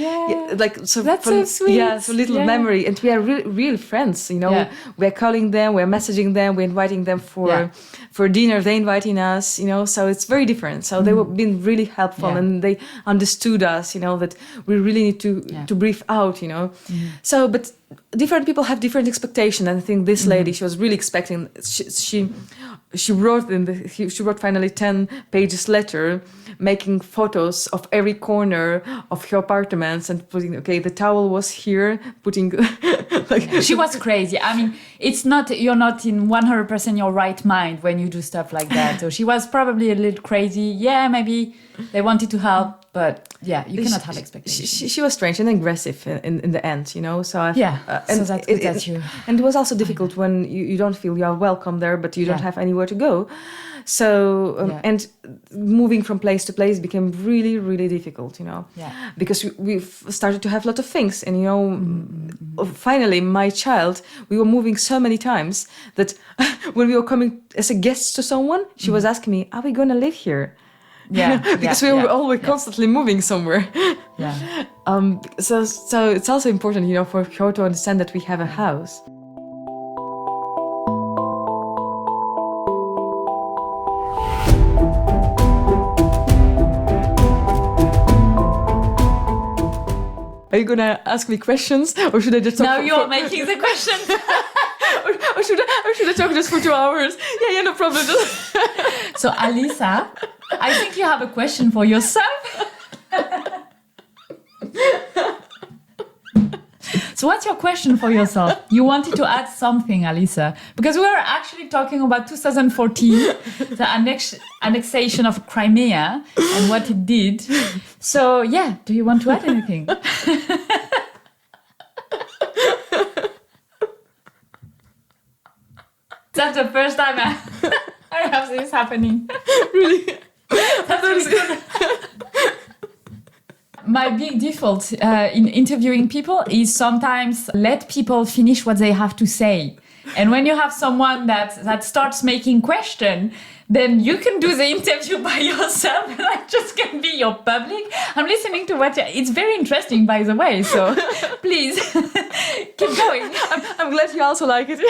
That's so sweet. So little memory, and we are real friends. We are calling them, we are messaging them, we're inviting them for dinner. They inviting us. So it's very different. So they were been really helpful, and they understood us. That we really need to breathe out. So, but different people have different expectations, and I think this lady, she was really expecting. She wrote finally 10 pages letter, making photos of every corner of her apartments and putting, the towel was here, putting She was crazy. I mean, you're not in 100% your right mind when you do stuff like that. So she was probably a little crazy. Yeah, maybe they wanted to help. But yeah, you cannot have expectations. She was strange and aggressive in the end, you know. So So that gets you. And it was also difficult when you don't feel you are welcome there, but you don't have anywhere to go. So and moving from place to place became really, really difficult, you know. Yeah. Because we've started to have a lot of things, and you know, finally, my child, we were moving so many times that when we were coming as a guest to someone, she was asking me, "Are we going to live here?" Yeah, because we were always constantly moving somewhere. Yeah. So it's also important, you know, for her to understand that we have a house. Are you gonna ask me questions, or should I just talk? Now you're making the questions. or should I talk just for 2 hours? Yeah, no problem. So Alisa, I think you have a question for yourself. So what's your question for yourself? You wanted to add something, Alisa, because we were actually talking about 2014, the annexation of Crimea and what it did. So yeah, do you want to add anything? That's the first time I have this happening. Really? That's really good. My big default in interviewing people is sometimes let people finish what they have to say. And when you have someone that starts making question, then you can do the interview by yourself and I just can be your public. I'm listening to it's very interesting, by the way, so please keep going. I'm glad you also like it.